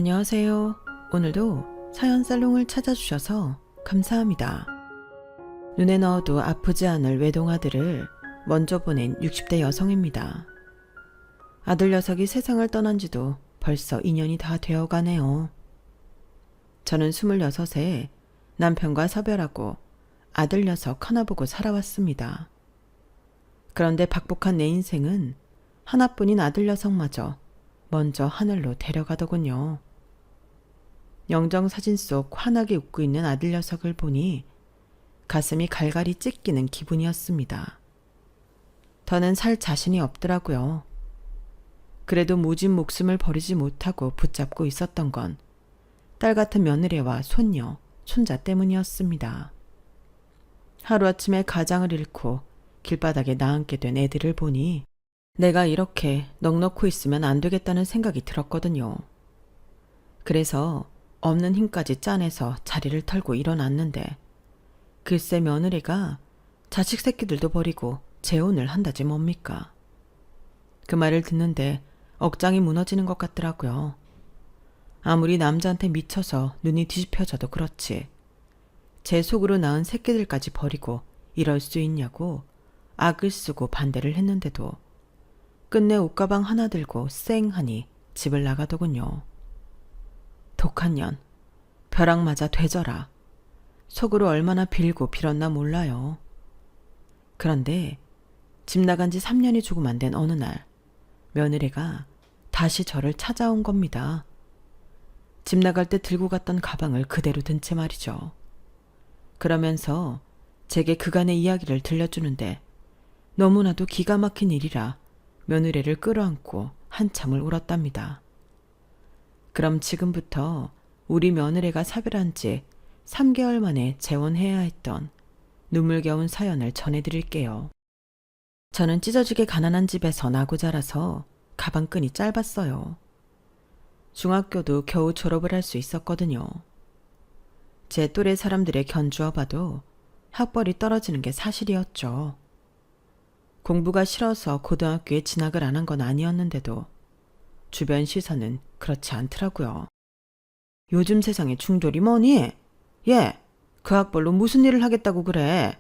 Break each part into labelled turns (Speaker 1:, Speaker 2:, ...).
Speaker 1: 안녕하세요. 오늘도 사연 살롱을 찾아주셔서 감사합니다. 눈에 넣어도 아프지 않을 외동아들을 먼저 보낸 60대 여성입니다. 아들 녀석이 세상을 떠난 지도 벌써 2년이 다 되어가네요. 저는 26에 남편과 사별하고 아들 녀석 하나 보고 살아왔습니다. 그런데 박복한 내 인생은 하나뿐인 아들 녀석마저 먼저 하늘로 데려가더군요. 영정사진 속 환하게 웃고 있는 아들 녀석을 보니 가슴이 갈갈이 찢기는 기분이었습니다. 더는 살 자신이 없더라고요. 그래도 모진 목숨을 버리지 못하고 붙잡고 있었던 건 딸 같은 며느리와 손녀, 손자 때문이었습니다. 하루아침에 가장을 잃고 길바닥에 나앉게 된 애들을 보니 내가 이렇게 넋놓고 있으면 안 되겠다는 생각이 들었거든요. 그래서 없는 힘까지 짜내서 자리를 털고 일어났는데 글쎄 며느리가 자식 새끼들도 버리고 재혼을 한다지 뭡니까. 그 말을 듣는데 억장이 무너지는 것 같더라고요. 아무리 남자한테 미쳐서 눈이 뒤집혀져도 그렇지 제 속으로 낳은 새끼들까지 버리고 이럴 수 있냐고 악을 쓰고 반대를 했는데도 끝내 옷가방 하나 들고 쌩하니 집을 나가더군요. 독한 년, 벼락 맞아 되져라. 속으로 얼마나 빌고 빌었나 몰라요. 그런데 집 나간 지 3년이 조금 안 된 어느 날 며느리가 다시 저를 찾아온 겁니다. 집 나갈 때 들고 갔던 가방을 그대로 든 채 말이죠. 그러면서 제게 그간의 이야기를 들려주는데 너무나도 기가 막힌 일이라 며느리를 끌어안고 한참을 울었답니다. 그럼 지금부터 우리 며느리가 사별한 지 3개월 만에 재혼해야 했던 눈물겨운 사연을 전해드릴게요. 저는 찢어지게 가난한 집에서 나고 자라서 가방끈이 짧았어요. 중학교도 겨우 졸업을 할 수 있었거든요. 제 또래 사람들의 견주어 봐도 학벌이 떨어지는 게 사실이었죠. 공부가 싫어서 고등학교에 진학을 안 한 건 아니었는데도 주변 시선은 그렇지 않더라고요. 요즘 세상에 중졸이 뭐니? 얘, 그 학벌로 무슨 일을 하겠다고 그래?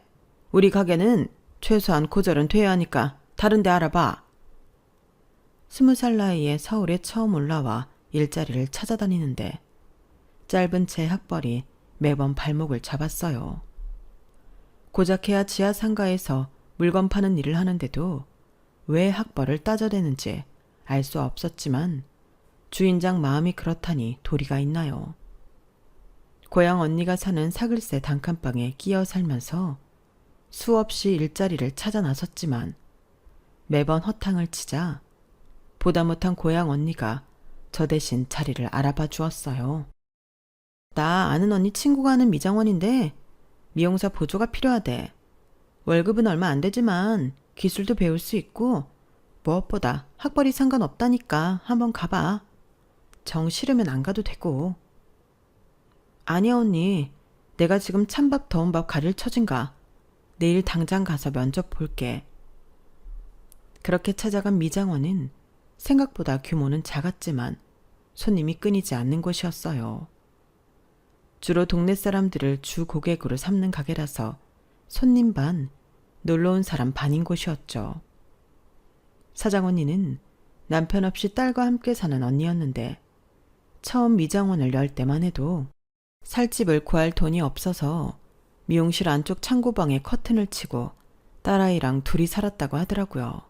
Speaker 1: 우리 가게는 최소한 고졸은 돼야 하니까 다른 데 알아봐. 20살 나이에 서울에 처음 올라와 일자리를 찾아다니는데 짧은 제 학벌이 매번 발목을 잡았어요. 고작해야 지하 상가에서 물건 파는 일을 하는데도 왜 학벌을 따져대는지 알 수 없었지만 주인장 마음이 그렇다니 도리가 있나요. 고향 언니가 사는 사글세 단칸방에 끼어 살면서 수없이 일자리를 찾아 나섰지만 매번 허탕을 치자 보다 못한 고향 언니가 저 대신 자리를 알아봐 주었어요. 나 아는 언니 친구가 하는 미장원인데 미용사 보조가 필요하대. 월급은 얼마 안 되지만 기술도 배울 수 있고 무엇보다 학벌이 상관없다니까 한번 가봐. 정 싫으면 안 가도 되고. 아니야 언니. 내가 지금 찬밥 더운 밥 가릴 처진가. 내일 당장 가서 면접 볼게. 그렇게 찾아간 미장원은 생각보다 규모는 작았지만 손님이 끊이지 않는 곳이었어요. 주로 동네 사람들을 주 고객으로 삼는 가게라서 손님 반, 놀러온 사람 반인 곳이었죠. 사장 언니는 남편 없이 딸과 함께 사는 언니였는데 처음 미장원을 열 때만 해도 살 집을 구할 돈이 없어서 미용실 안쪽 창고방에 커튼을 치고 딸아이랑 둘이 살았다고 하더라고요.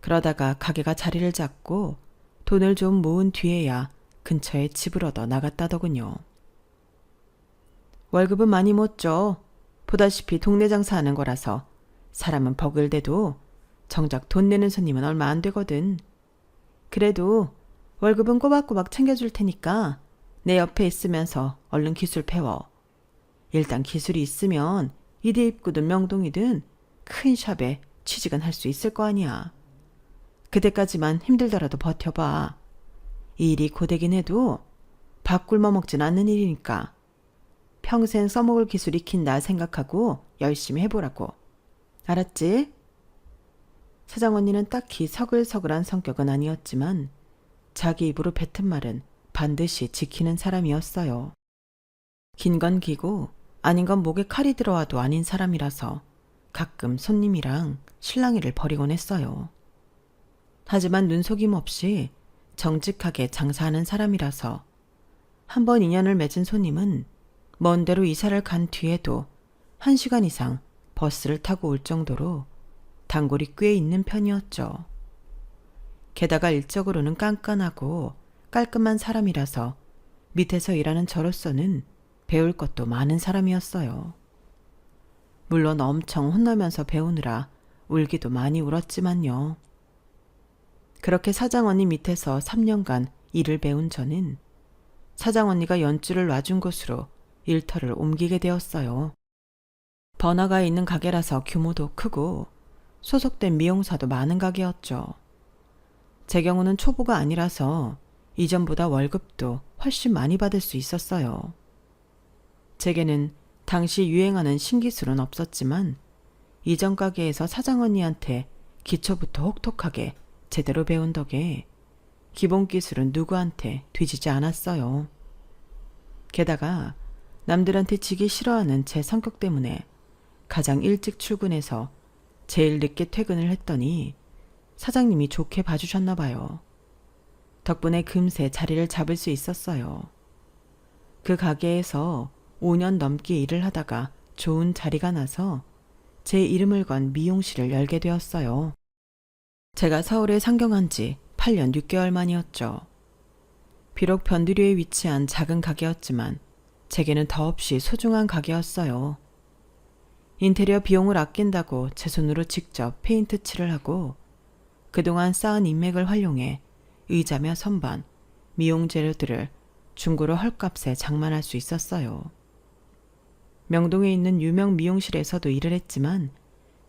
Speaker 1: 그러다가 가게가 자리를 잡고 돈을 좀 모은 뒤에야 근처에 집을 얻어 나갔다더군요. 월급은 많이 못 줘. 보다시피 동네 장사하는 거라서 사람은 버글대도 정작 돈 내는 손님은 얼마 안 되거든. 그래도 월급은 꼬박꼬박 챙겨줄 테니까 내 옆에 있으면서 얼른 기술 배워. 일단 기술이 있으면 이대 입구든 명동이든 큰 샵에 취직은 할 수 있을 거 아니야. 그때까지만 힘들더라도 버텨봐. 이 일이 고되긴 해도 밥 굶어 먹진 않는 일이니까 평생 써먹을 기술 익힌다 생각하고 열심히 해보라고. 알았지? 사장 언니는 딱히 서글서글한 성격은 아니었지만 자기 입으로 뱉은 말은 반드시 지키는 사람이었어요. 긴 건 기고 아닌 건 목에 칼이 들어와도 아닌 사람이라서 가끔 손님이랑 실랑이를 벌이곤 했어요. 하지만 눈속임 없이 정직하게 장사하는 사람이라서 한번 인연을 맺은 손님은 먼 데로 이사를 간 뒤에도 1시간 이상 버스를 타고 올 정도로 단골이 꽤 있는 편이었죠. 게다가 일적으로는 깐깐하고 깔끔한 사람이라서 밑에서 일하는 저로서는 배울 것도 많은 사람이었어요. 물론 엄청 혼나면서 배우느라 울기도 많이 울었지만요. 그렇게 사장 언니 밑에서 3년간 일을 배운 저는 사장 언니가 연줄을 놔준 곳으로 일터를 옮기게 되었어요. 번화가에 있는 가게라서 규모도 크고 소속된 미용사도 많은 가게였죠. 제 경우는 초보가 아니라서 이전보다 월급도 훨씬 많이 받을 수 있었어요. 제게는 당시 유행하는 신기술은 없었지만 이전 가게에서 사장 언니한테 기초부터 혹독하게 제대로 배운 덕에 기본 기술은 누구한테 뒤지지 않았어요. 게다가 남들한테 지기 싫어하는 제 성격 때문에 가장 일찍 출근해서 제일 늦게 퇴근을 했더니 사장님이 좋게 봐주셨나 봐요. 덕분에 금세 자리를 잡을 수 있었어요. 그 가게에서 5년 넘게 일을 하다가 좋은 자리가 나서 제 이름을 건 미용실을 열게 되었어요. 제가 서울에 상경한 지 8년 6개월 만이었죠. 비록 변두리에 위치한 작은 가게였지만 제게는 더없이 소중한 가게였어요. 인테리어 비용을 아낀다고 제 손으로 직접 페인트 칠을 하고 그동안 쌓은 인맥을 활용해 의자며 선반, 미용 재료들을 중고로 헐값에 장만할 수 있었어요. 명동에 있는 유명 미용실에서도 일을 했지만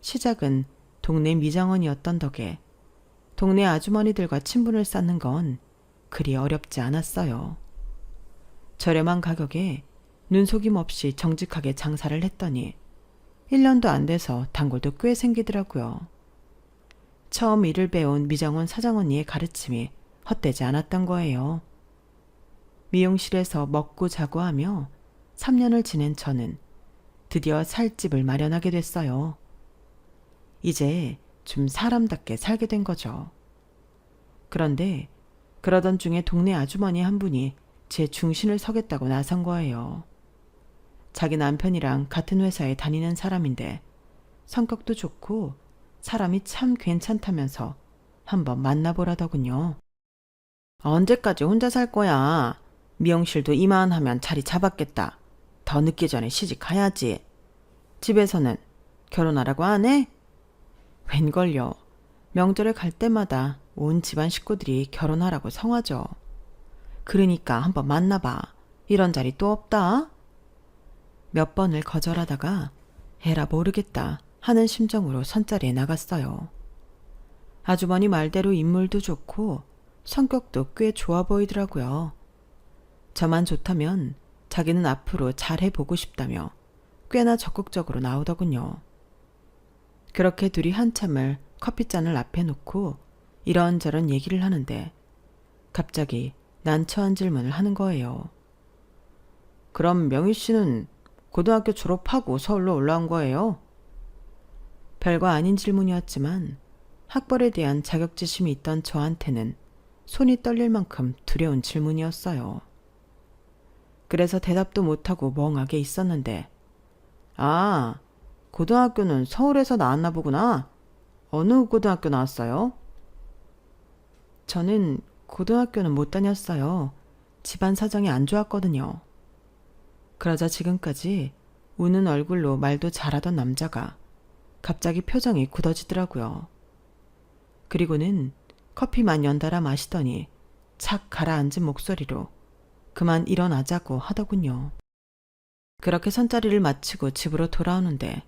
Speaker 1: 시작은 동네 미장원이었던 덕에 동네 아주머니들과 친분을 쌓는 건 그리 어렵지 않았어요. 저렴한 가격에 눈속임 없이 정직하게 장사를 했더니 1년도 안 돼서 단골도 꽤 생기더라고요. 처음 일을 배운 미장원 사장 언니의 가르침이 헛되지 않았던 거예요. 미용실에서 먹고 자고 하며 3년을 지낸 저는 드디어 살 집을 마련하게 됐어요. 이제 좀 사람답게 살게 된 거죠. 그런데 그러던 중에 동네 아주머니 한 분이 제 중심을 서겠다고 나선 거예요. 자기 남편이랑 같은 회사에 다니는 사람인데 성격도 좋고 사람이 참 괜찮다면서 한번 만나보라더군요. 언제까지 혼자 살 거야? 미용실도 이만하면 자리 잡았겠다. 더 늦기 전에 시집 가야지. 집에서는 결혼하라고 안 해? 웬걸요. 명절에 갈 때마다 온 집안 식구들이 결혼하라고 성하죠. 그러니까 한번 만나봐. 이런 자리 또 없다. 몇 번을 거절하다가 에라 모르겠다 하는 심정으로 선자리에 나갔어요. 아주머니 말대로 인물도 좋고 성격도 꽤 좋아 보이더라고요. 저만 좋다면 자기는 앞으로 잘해보고 싶다며 꽤나 적극적으로 나오더군요. 그렇게 둘이 한참을 커피잔을 앞에 놓고 이런저런 얘기를 하는데 갑자기 난처한 질문을 하는 거예요. 그럼 명희 씨는 고등학교 졸업하고 서울로 올라온 거예요? 별거 아닌 질문이었지만 학벌에 대한 자격지심이 있던 저한테는 손이 떨릴 만큼 두려운 질문이었어요. 그래서 대답도 못하고 멍하게 있었는데 아, 고등학교는 서울에서 나왔나 보구나. 어느 고등학교 나왔어요? 저는 고등학교는 못 다녔어요. 집안 사정이 안 좋았거든요. 그러자 지금까지 우는 얼굴로 말도 잘하던 남자가 갑자기 표정이 굳어지더라고요. 그리고는 커피만 연달아 마시더니 착 가라앉은 목소리로 그만 일어나자고 하더군요. 그렇게 선자리를 마치고 집으로 돌아오는데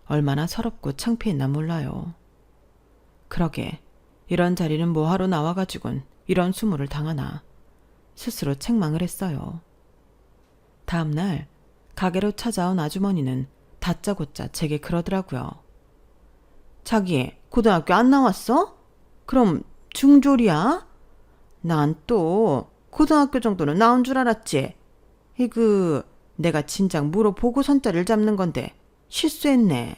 Speaker 1: 얼마나 서럽고 창피했나 몰라요. 그러게 이런 자리는 뭐하러 나와가지곤 이런 수모를 당하나 스스로 책망을 했어요. 다음날 가게로 찾아온 아주머니는 다짜고짜 제게 그러더라고요. 자기 고등학교 안 나왔어? 그럼 중졸이야? 난 또 고등학교 정도는 나온 줄 알았지. 내가 진작 물어보고 선자를 잡는 건데 실수했네.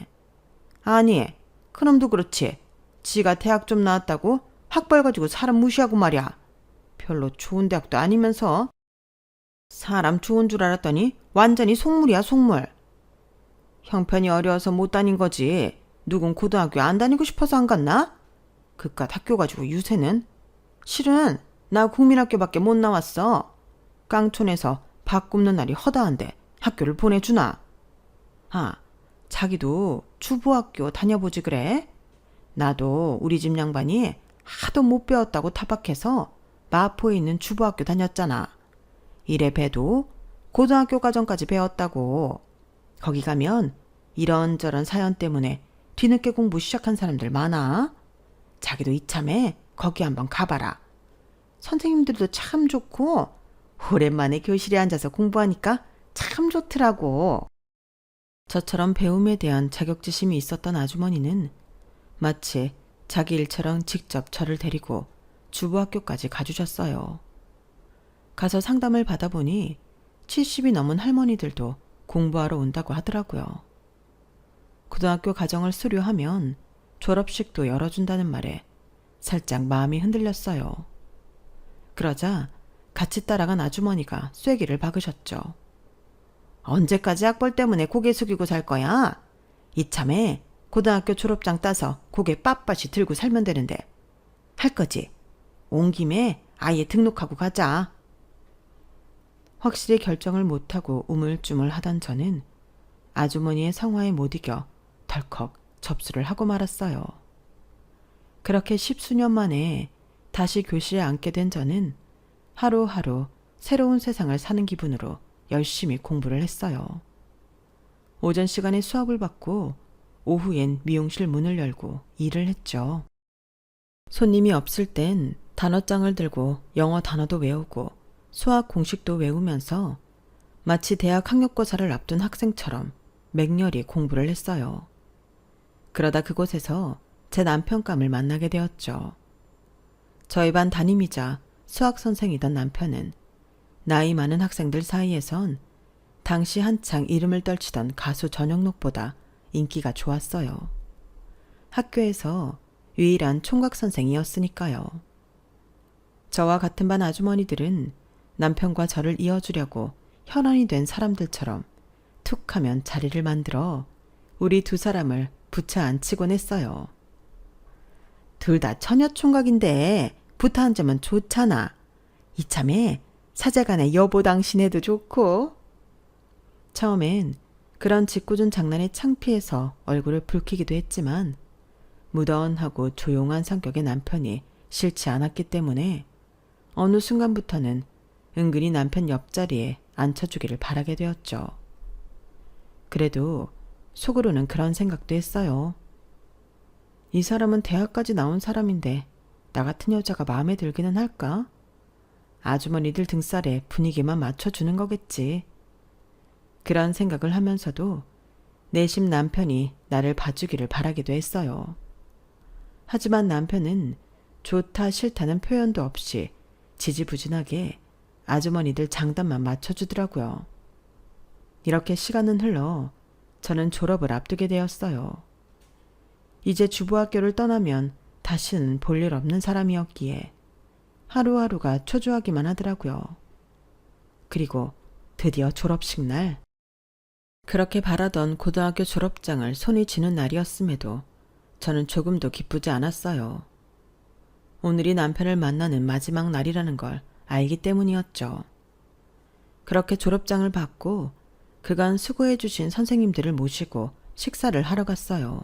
Speaker 1: 아니, 그놈도 그렇지. 지가 대학 좀 나왔다고 학벌 가지고 사람 무시하고 말이야. 별로 좋은 대학도 아니면서. 사람 좋은 줄 알았더니 완전히 속물이야, 속물. 형편이 어려워서 못 다닌 거지. 누군 고등학교 안 다니고 싶어서 안 갔나? 그깟 학교 가지고 유세는. 실은 나 국민학교밖에 못 나왔어. 깡촌에서 밥 굽는 날이 허다한데 학교를 보내주나? 아, 자기도 주부학교 다녀보지 그래? 나도 우리 집 양반이 하도 못 배웠다고 타박해서 마포에 있는 주부학교 다녔잖아. 이래 봬도 고등학교 과정까지 배웠다고. 거기 가면 이런저런 사연 때문에 뒤늦게 공부 시작한 사람들 많아. 자기도 이참에 거기 한번 가봐라. 선생님들도 참 좋고 오랜만에 교실에 앉아서 공부하니까 참 좋더라고. 저처럼 배움에 대한 자격지심이 있었던 아주머니는 마치 자기 일처럼 직접 저를 데리고 주부학교까지 가주셨어요. 가서 상담을 받아보니 70이 넘은 할머니들도 공부하러 온다고 하더라고요. 고등학교 과정을 수료하면 졸업식도 열어준다는 말에 살짝 마음이 흔들렸어요. 그러자 같이 따라간 아주머니가 쐐기를 박으셨죠. 언제까지 학벌 때문에 고개 숙이고 살 거야? 이참에 고등학교 졸업장 따서 고개 빳빳이 들고 살면 되는데. 할 거지? 온 김에 아예 등록하고 가자. 확실히 결정을 못하고 우물쭈물 하던 저는 아주머니의 성화에 못 이겨 덜컥 접수를 하고 말았어요. 그렇게 10수년 만에 다시 교실에 앉게 된 저는 하루하루 새로운 세상을 사는 기분으로 열심히 공부를 했어요. 오전 시간에 수업을 받고 오후엔 미용실 문을 열고 일을 했죠. 손님이 없을 땐 단어장을 들고 영어 단어도 외우고 수학 공식도 외우면서 마치 대학 학력고사를 앞둔 학생처럼 맹렬히 공부를 했어요. 그러다 그곳에서 제 남편감을 만나게 되었죠. 저희 반 담임이자 수학 선생이던 남편은 나이 많은 학생들 사이에선 당시 한창 이름을 떨치던 가수 전영록보다 인기가 좋았어요. 학교에서 유일한 총각 선생이었으니까요. 저와 같은 반 아주머니들은 남편과 저를 이어주려고 혈안이 된 사람들처럼 툭 하면 자리를 만들어 우리 두 사람을 붙여 앉히곤 했어요. 둘 다 처녀총각인데 붙어 앉으면 좋잖아. 이참에 사제간의 여보 당신에도 좋고. 처음엔 그런 짓궂은 장난에 창피해서 얼굴을 붉히기도 했지만 무던하고 조용한 성격의 남편이 싫지 않았기 때문에 어느 순간부터는 은근히 남편 옆자리에 앉혀주기를 바라게 되었죠. 그래도 속으로는 그런 생각도 했어요. 이 사람은 대학까지 나온 사람인데 나 같은 여자가 마음에 들기는 할까? 아주머니들 등살에 분위기만 맞춰주는 거겠지. 그런 생각을 하면서도 내심 남편이 나를 봐주기를 바라기도 했어요. 하지만 남편은 좋다 싫다는 표현도 없이 지지부진하게 아주머니들 장단만 맞춰주더라고요. 이렇게 시간은 흘러 저는 졸업을 앞두게 되었어요. 이제 주부학교를 떠나면 다시는 볼 일 없는 사람이었기에 하루하루가 초조하기만 하더라고요. 그리고 드디어 졸업식 날. 그렇게 바라던 고등학교 졸업장을 손이 쥐는 날이었음에도 저는 조금도 기쁘지 않았어요. 오늘이 남편을 만나는 마지막 날이라는 걸 알기 때문이었죠. 그렇게 졸업장을 받고 그간 수고해주신 선생님들을 모시고 식사를 하러 갔어요.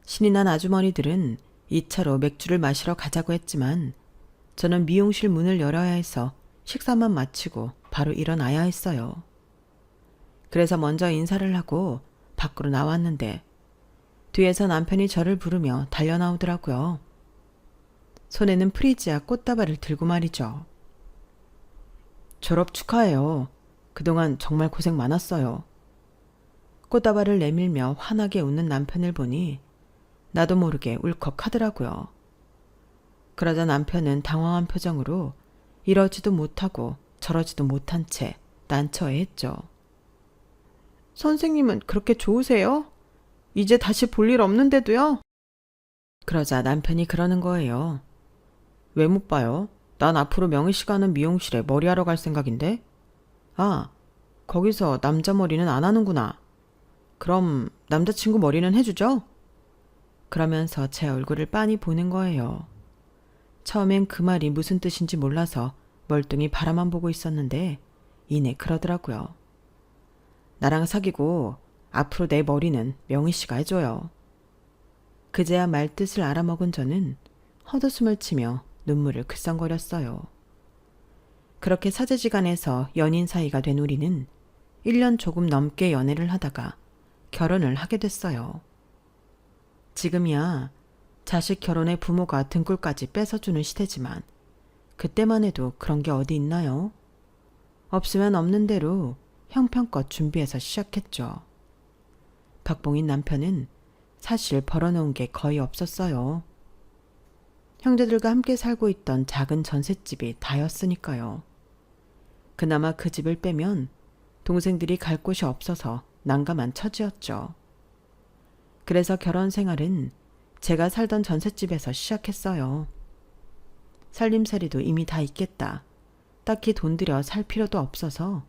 Speaker 1: 신이 난 아주머니들은 2차로 맥주를 마시러 가자고 했지만 저는 미용실 문을 열어야 해서 식사만 마치고 바로 일어나야 했어요. 그래서 먼저 인사를 하고 밖으로 나왔는데 뒤에서 남편이 저를 부르며 달려나오더라고요. 손에는 프리지아 꽃다발을 들고 말이죠. 졸업 축하해요. 그동안 정말 고생 많았어요. 꽃다발을 내밀며 환하게 웃는 남편을 보니 나도 모르게 울컥하더라고요. 그러자 남편은 당황한 표정으로 이러지도 못하고 저러지도 못한 채 난처해했죠. 선생님은 그렇게 좋으세요? 이제 다시 볼 일 없는데도요? 그러자 남편이 그러는 거예요. 왜 못 봐요? 난 앞으로 명희 씨가 하는 미용실에 머리하러 갈 생각인데? 아, 거기서 남자 머리는 안 하는구나. 그럼 남자친구 머리는 해주죠? 그러면서 제 얼굴을 빤히 보는 거예요. 처음엔 그 말이 무슨 뜻인지 몰라서 멀뚱히 바라만 보고 있었는데 이내 그러더라고요. 나랑 사귀고 앞으로 내 머리는 명희 씨가 해줘요. 그제야 말뜻을 알아먹은 저는 헛웃음을 치며 눈물을 글썽거렸어요. 그렇게 사제지간에서 연인 사이가 된 우리는 1년 조금 넘게 연애를 하다가 결혼을 하게 됐어요. 지금이야 자식 결혼에 부모가 등골까지 뺏어주는 시대지만 그때만 해도 그런 게 어디 있나요? 없으면 없는 대로 형편껏 준비해서 시작했죠. 박봉인 남편은 사실 벌어놓은 게 거의 없었어요. 형제들과 함께 살고 있던 작은 전셋집이 다였으니까요. 그나마 그 집을 빼면 동생들이 갈 곳이 없어서 난감한 처지였죠. 그래서 결혼 생활은 제가 살던 전셋집에서 시작했어요. 살림살이도 이미 다 있겠다. 딱히 돈 들여 살 필요도 없어서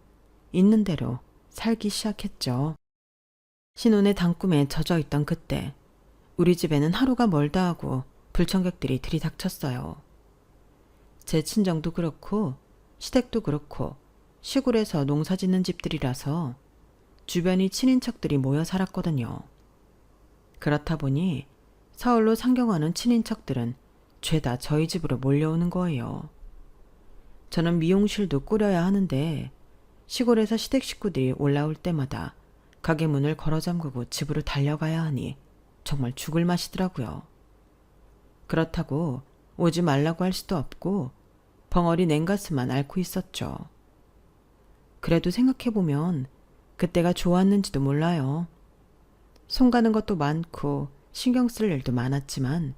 Speaker 1: 있는 대로 살기 시작했죠. 신혼의 단꿈에 젖어있던 그때 우리 집에는 하루가 멀다 하고 불청객들이 들이닥쳤어요. 제 친정도 그렇고 시댁도 그렇고 시골에서 농사 짓는 집들이라서 주변이 친인척들이 모여 살았거든요. 그렇다 보니 서울로 상경하는 친인척들은 죄다 저희 집으로 몰려오는 거예요. 저는 미용실도 꾸려야 하는데 시골에서 시댁 식구들이 올라올 때마다 가게 문을 걸어 잠그고 집으로 달려가야 하니 정말 죽을 맛이더라고요. 그렇다고 오지 말라고 할 수도 없고 벙어리 냉가슴만 앓고 있었죠. 그래도 생각해보면 그때가 좋았는지도 몰라요. 손 가는 것도 많고 신경 쓸 일도 많았지만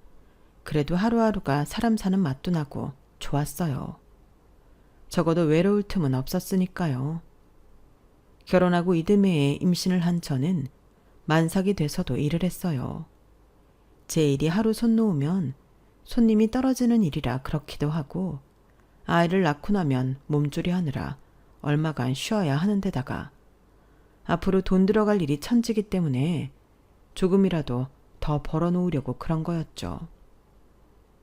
Speaker 1: 그래도 하루하루가 사람 사는 맛도 나고 좋았어요. 적어도 외로울 틈은 없었으니까요. 결혼하고 이듬해에 임신을 한 저는 만삭이 돼서도 일을 했어요. 제 일이 하루 손 놓으면 손님이 떨어지는 일이라 그렇기도 하고 아이를 낳고 나면 몸조리 하느라 얼마간 쉬어야 하는 데다가 앞으로 돈 들어갈 일이 천지기 때문에 조금이라도 더 벌어놓으려고 그런 거였죠.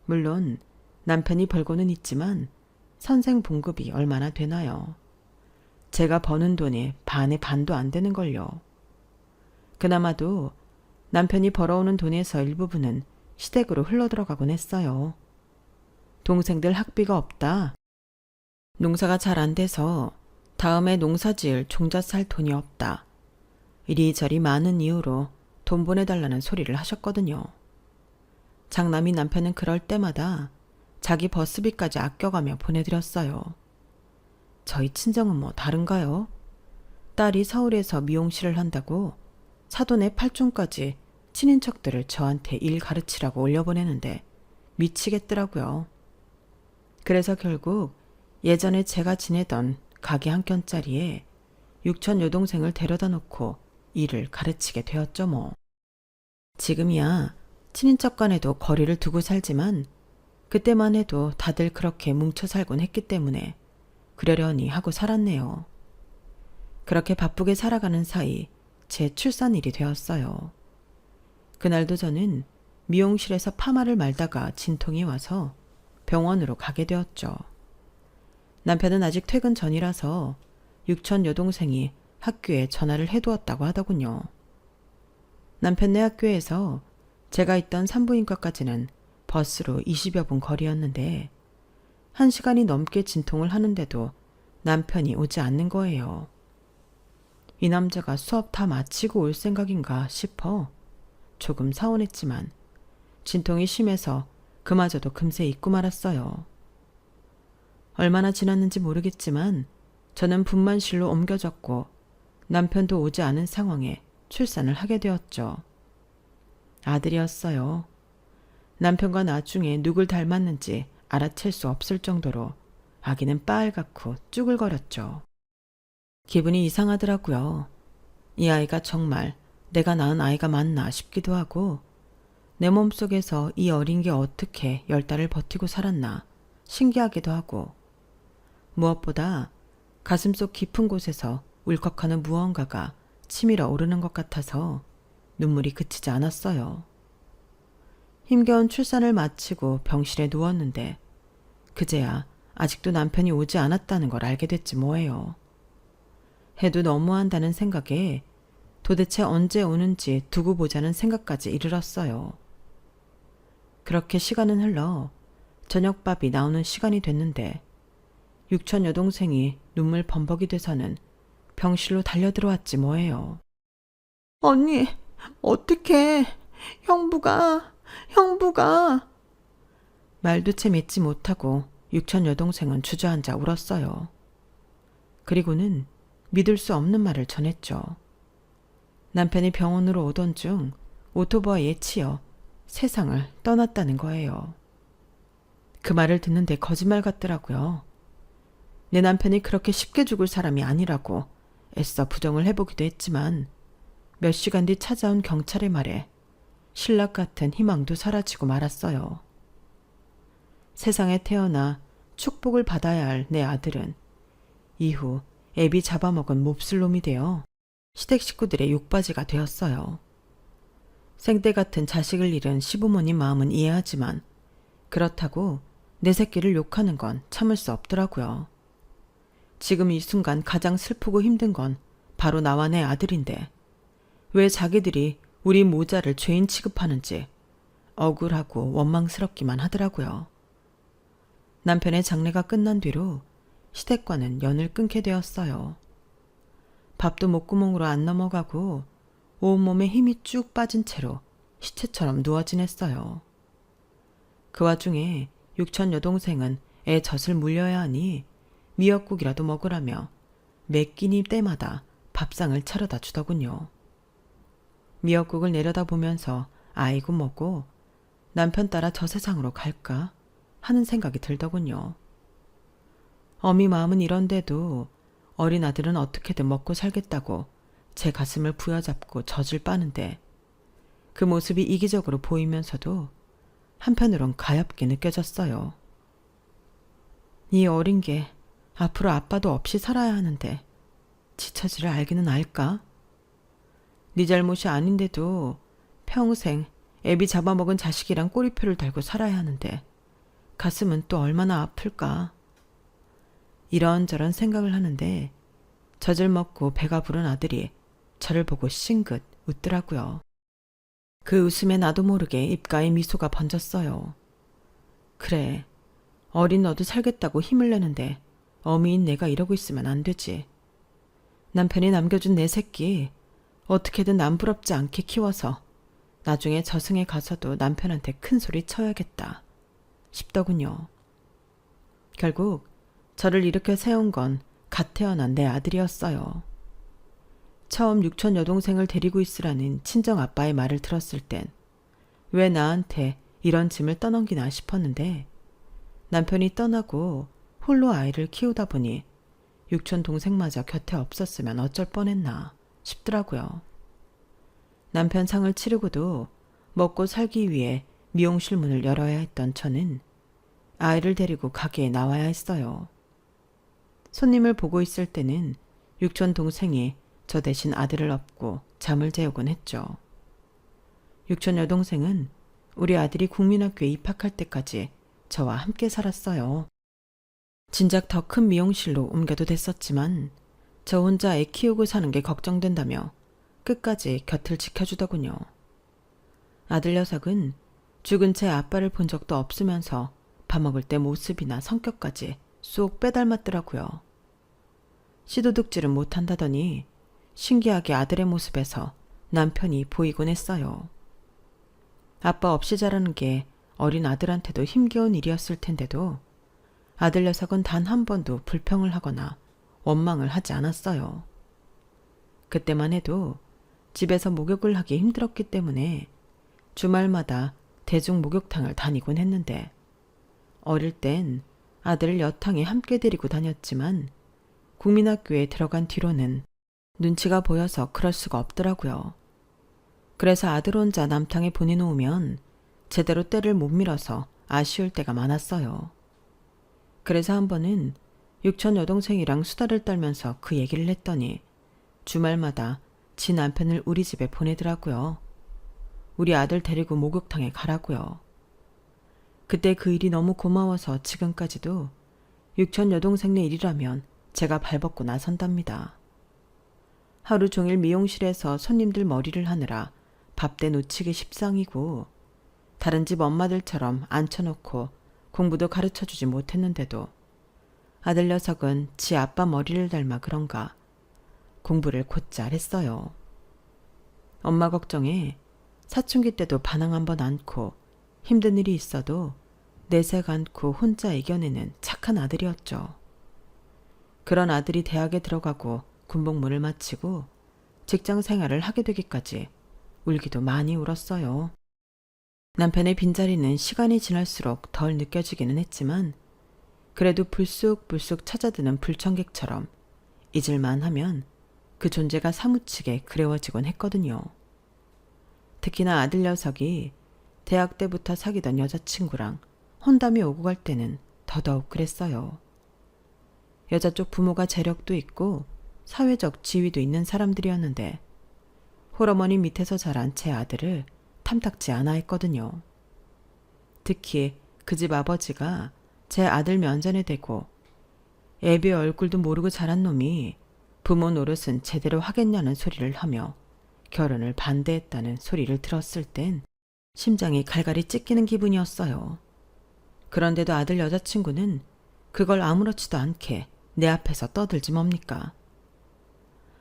Speaker 1: 물론 남편이 벌고는 있지만 선생 봉급이 얼마나 되나요? 제가 버는 돈의 반의 반도 안 되는걸요. 그나마도 남편이 벌어오는 돈에서 일부분은 시댁으로 흘러들어가곤 했어요. 동생들 학비가 없다. 농사가 잘 안 돼서 다음에 농사 지을 종자 살 돈이 없다. 이리저리 많은 이유로 돈 보내달라는 소리를 하셨거든요. 장남이 남편은 그럴 때마다 자기 버스비까지 아껴가며 보내드렸어요. 저희 친정은 뭐 다른가요? 딸이 서울에서 미용실을 한다고 사돈의 팔촌까지 친인척들을 저한테 일 가르치라고 올려보내는데 미치겠더라고요. 그래서 결국 예전에 제가 지내던 가게 한 켠자리에 육촌 여동생을 데려다 놓고 일을 가르치게 되었죠 뭐. 지금이야 친인척 간에도 거리를 두고 살지만 그때만 해도 다들 그렇게 뭉쳐 살곤 했기 때문에 그러려니 하고 살았네요. 그렇게 바쁘게 살아가는 사이 제 출산일이 되었어요. 그날도 저는 미용실에서 파마를 말다가 진통이 와서 병원으로 가게 되었죠. 남편은 아직 퇴근 전이라서 육촌 여동생이 학교에 전화를 해두었다고 하더군요. 남편네 학교에서 제가 있던 산부인과까지는 버스로 20여 분 거리였는데 1시간이 넘게 진통을 하는데도 남편이 오지 않는 거예요. 이 남자가 수업 다 마치고 올 생각인가 싶어 조금 서운했지만 진통이 심해서 그마저도 금세 잊고 말았어요. 얼마나 지났는지 모르겠지만 저는 분만실로 옮겨졌고 남편도 오지 않은 상황에 출산을 하게 되었죠. 아들이었어요. 남편과 나중에 누굴 닮았는지 알아챌 수 없을 정도로 아기는 빨갛고 쭈글거렸죠. 기분이 이상하더라고요. 이 아이가 정말 내가 낳은 아이가 맞나 싶기도 하고 내 몸속에서 이 어린 게 어떻게 10달을 버티고 살았나 신기하기도 하고 무엇보다 가슴속 깊은 곳에서 울컥하는 무언가가 치밀어 오르는 것 같아서 눈물이 그치지 않았어요. 힘겨운 출산을 마치고 병실에 누웠는데 그제야 아직도 남편이 오지 않았다는 걸 알게 됐지 뭐예요. 해도 너무한다는 생각에 도대체 언제 오는지 두고 보자는 생각까지 이르렀어요. 그렇게 시간은 흘러 저녁밥이 나오는 시간이 됐는데 육촌 여동생이 눈물 범벅이 돼서는 병실로 달려들어왔지 뭐예요. 언니, 어떡해. 형부가. 말도 채 맺지 못하고 육촌 여동생은 주저앉아 울었어요. 그리고는 믿을 수 없는 말을 전했죠. 남편이 병원으로 오던 중 오토바이에 치여 세상을 떠났다는 거예요. 그 말을 듣는데 거짓말 같더라고요. 내 남편이 그렇게 쉽게 죽을 사람이 아니라고 애써 부정을 해보기도 했지만 몇 시간 뒤 찾아온 경찰의 말에 신락 같은 희망도 사라지고 말았어요. 세상에 태어나 축복을 받아야 할 내 아들은 이후 애비 잡아먹은 몹쓸 놈이 되어 시댁 식구들의 욕바지가 되었어요. 생떼 같은 자식을 잃은 시부모님 마음은 이해하지만 그렇다고 내 새끼를 욕하는 건 참을 수 없더라고요. 지금 이 순간 가장 슬프고 힘든 건 바로 나와 내 아들인데 왜 자기들이 우리 모자를 죄인 취급하는지 억울하고 원망스럽기만 하더라고요. 남편의 장례가 끝난 뒤로 시댁과는 연을 끊게 되었어요. 밥도 목구멍으로 안 넘어가고 온몸에 힘이 쭉 빠진 채로 시체처럼 누워 지냈어요. 그 와중에 육촌 여동생은 애 젖을 물려야 하니 미역국이라도 먹으라며 매 끼니 때마다 밥상을 차려다 주더군요. 미역국을 내려다보면서 아이고 뭐고 남편 따라 저 세상으로 갈까 하는 생각이 들더군요. 어미 마음은 이런데도 어린 아들은 어떻게든 먹고 살겠다고 제 가슴을 부여잡고 젖을 빠는데 그 모습이 이기적으로 보이면서도 한편으론 가엾게 느껴졌어요. 이 어린 게 앞으로 아빠도 없이 살아야 하는데 지처지를 알기는 알까? 네 잘못이 아닌데도 평생 애비 잡아먹은 자식이랑 꼬리표를 달고 살아야 하는데 가슴은 또 얼마나 아플까? 이런저런 생각을 하는데 젖을 먹고 배가 부른 아들이 저를 보고 싱긋 웃더라고요. 그 웃음에 나도 모르게 입가에 미소가 번졌어요. 그래, 어린 너도 살겠다고 힘을 내는데 어미인 내가 이러고 있으면 안 되지. 남편이 남겨준 내 새끼 어떻게든 남부럽지 않게 키워서 나중에 저승에 가서도 남편한테 큰 소리 쳐야겠다 싶더군요. 결국 저를 일으켜 세운 건 갓 태어난 내 아들이었어요. 처음 육촌 여동생을 데리고 있으라는 친정 아빠의 말을 들었을 땐 왜 나한테 이런 짐을 떠넘기나 싶었는데 남편이 떠나고 홀로 아이를 키우다 보니 육촌 동생마저 곁에 없었으면 어쩔 뻔했나 싶더라고요. 남편 상을 치르고도 먹고 살기 위해 미용실 문을 열어야 했던 저는 아이를 데리고 가게에 나와야 했어요. 손님을 보고 있을 때는 육촌 동생이 저 대신 아들을 업고 잠을 재우곤 했죠. 육촌 여동생은 우리 아들이 국민학교에 입학할 때까지 저와 함께 살았어요. 진작 더 큰 미용실로 옮겨도 됐었지만 저 혼자 애 키우고 사는 게 걱정된다며 끝까지 곁을 지켜주더군요. 아들 녀석은 죽은 채 아빠를 본 적도 없으면서 밥 먹을 때 모습이나 성격까지 쏙 빼닮았더라고요. 시도둑질은 못한다더니 신기하게 아들의 모습에서 남편이 보이곤 했어요. 아빠 없이 자라는 게 어린 아들한테도 힘겨운 일이었을 텐데도 아들 녀석은 단 한 번도 불평을 하거나 원망을 하지 않았어요. 그때만 해도 집에서 목욕을 하기 힘들었기 때문에 주말마다 대중 목욕탕을 다니곤 했는데 어릴 땐 아들을 여탕에 함께 데리고 다녔지만 국민학교에 들어간 뒤로는 눈치가 보여서 그럴 수가 없더라고요. 그래서 아들 혼자 남탕에 보내놓으면 제대로 때를 못 밀어서 아쉬울 때가 많았어요. 그래서 한 번은 육촌 여동생이랑 수다를 떨면서 그 얘기를 했더니 주말마다 지 남편을 우리 집에 보내더라고요. 우리 아들 데리고 목욕탕에 가라고요. 그때 그 일이 너무 고마워서 지금까지도 육촌 여동생네 일이라면 제가 발벗고 나선답니다. 하루 종일 미용실에서 손님들 머리를 하느라 밥대 놓치기 십상이고 다른 집 엄마들처럼 앉혀놓고 공부도 가르쳐주지 못했는데도 아들 녀석은 지 아빠 머리를 닮아 그런가 공부를 곧잘 했어요. 엄마 걱정에 사춘기 때도 반항 한번 않고 힘든 일이 있어도 내색 않고 혼자 이겨내는 착한 아들이었죠. 그런 아들이 대학에 들어가고 군복무를 마치고 직장 생활을 하게 되기까지 울기도 많이 울었어요. 남편의 빈자리는 시간이 지날수록 덜 느껴지기는 했지만 그래도 불쑥불쑥 찾아드는 불청객처럼 잊을만 하면 그 존재가 사무치게 그리워지곤 했거든요. 특히나 아들 녀석이 대학 때부터 사귀던 여자친구랑 혼담이 오고 갈 때는 더더욱 그랬어요. 여자 쪽 부모가 재력도 있고 사회적 지위도 있는 사람들이었는데 홀어머니 밑에서 자란 제 아들을 탐탁지 않아 했거든요. 특히 그 집 아버지가 제 아들 면전에 대고 애비 얼굴도 모르고 자란 놈이 부모 노릇은 제대로 하겠냐는 소리를 하며 결혼을 반대했다는 소리를 들었을 땐 심장이 갈갈이 찢기는 기분이었어요. 그런데도 아들 여자친구는 그걸 아무렇지도 않게 내 앞에서 떠들지 뭡니까?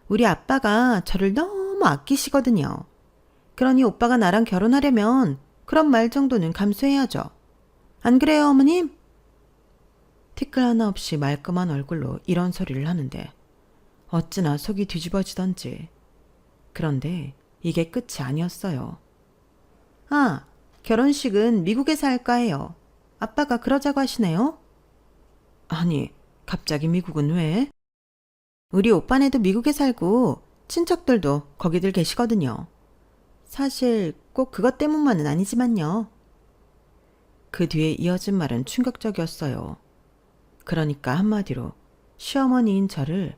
Speaker 1: 우리 아빠가 저를 너무 아끼시거든요. 그러니 오빠가 나랑 결혼하려면 그런 말 정도는 감수해야죠. 안 그래요, 어머님? 티끌 하나 없이 말끔한 얼굴로 이런 소리를 하는데 어찌나 속이 뒤집어지던지. 그런데 이게 끝이 아니었어요. 아, 결혼식은 미국에서 할까 해요. 아빠가 그러자고 하시네요. 아니, 갑자기 미국은 왜? 우리 오빠네도 미국에 살고 친척들도 거기들 계시거든요. 사실 꼭 그것 때문만은 아니지만요. 그 뒤에 이어진 말은 충격적이었어요. 그러니까 한마디로 시어머니인 저를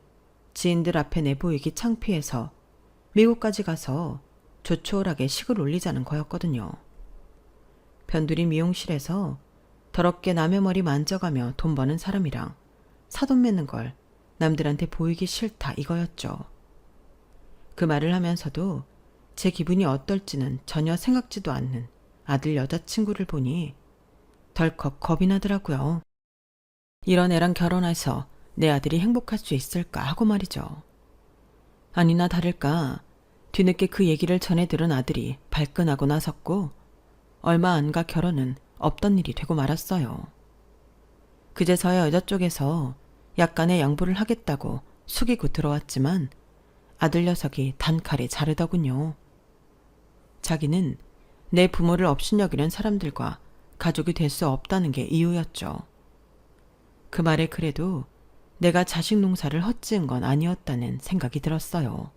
Speaker 1: 지인들 앞에 내보이기 창피해서 미국까지 가서 조촐하게 식을 올리자는 거였거든요. 변두리 미용실에서 더럽게 남의 머리 만져가며 돈 버는 사람이랑 사돈 맺는 걸 남들한테 보이기 싫다 이거였죠. 그 말을 하면서도 제 기분이 어떨지는 전혀 생각지도 않는 아들 여자친구를 보니 덜컥 겁이 나더라고요. 이런 애랑 결혼해서 내 아들이 행복할 수 있을까 하고 말이죠. 아니나 다를까 뒤늦게 그 얘기를 전해 들은 아들이 발끈하고 나섰고 얼마 안 가 결혼은 없던 일이 되고 말았어요. 그제서야 여자 쪽에서 약간의 양보를 하겠다고 숙이고 들어왔지만 아들 녀석이 단칼에 자르더군요. 자기는 내 부모를 업신여기는 사람들과 가족이 될 수 없다는 게 이유였죠. 그 말에 그래도 내가 자식 농사를 헛지은 건 아니었다는 생각이 들었어요.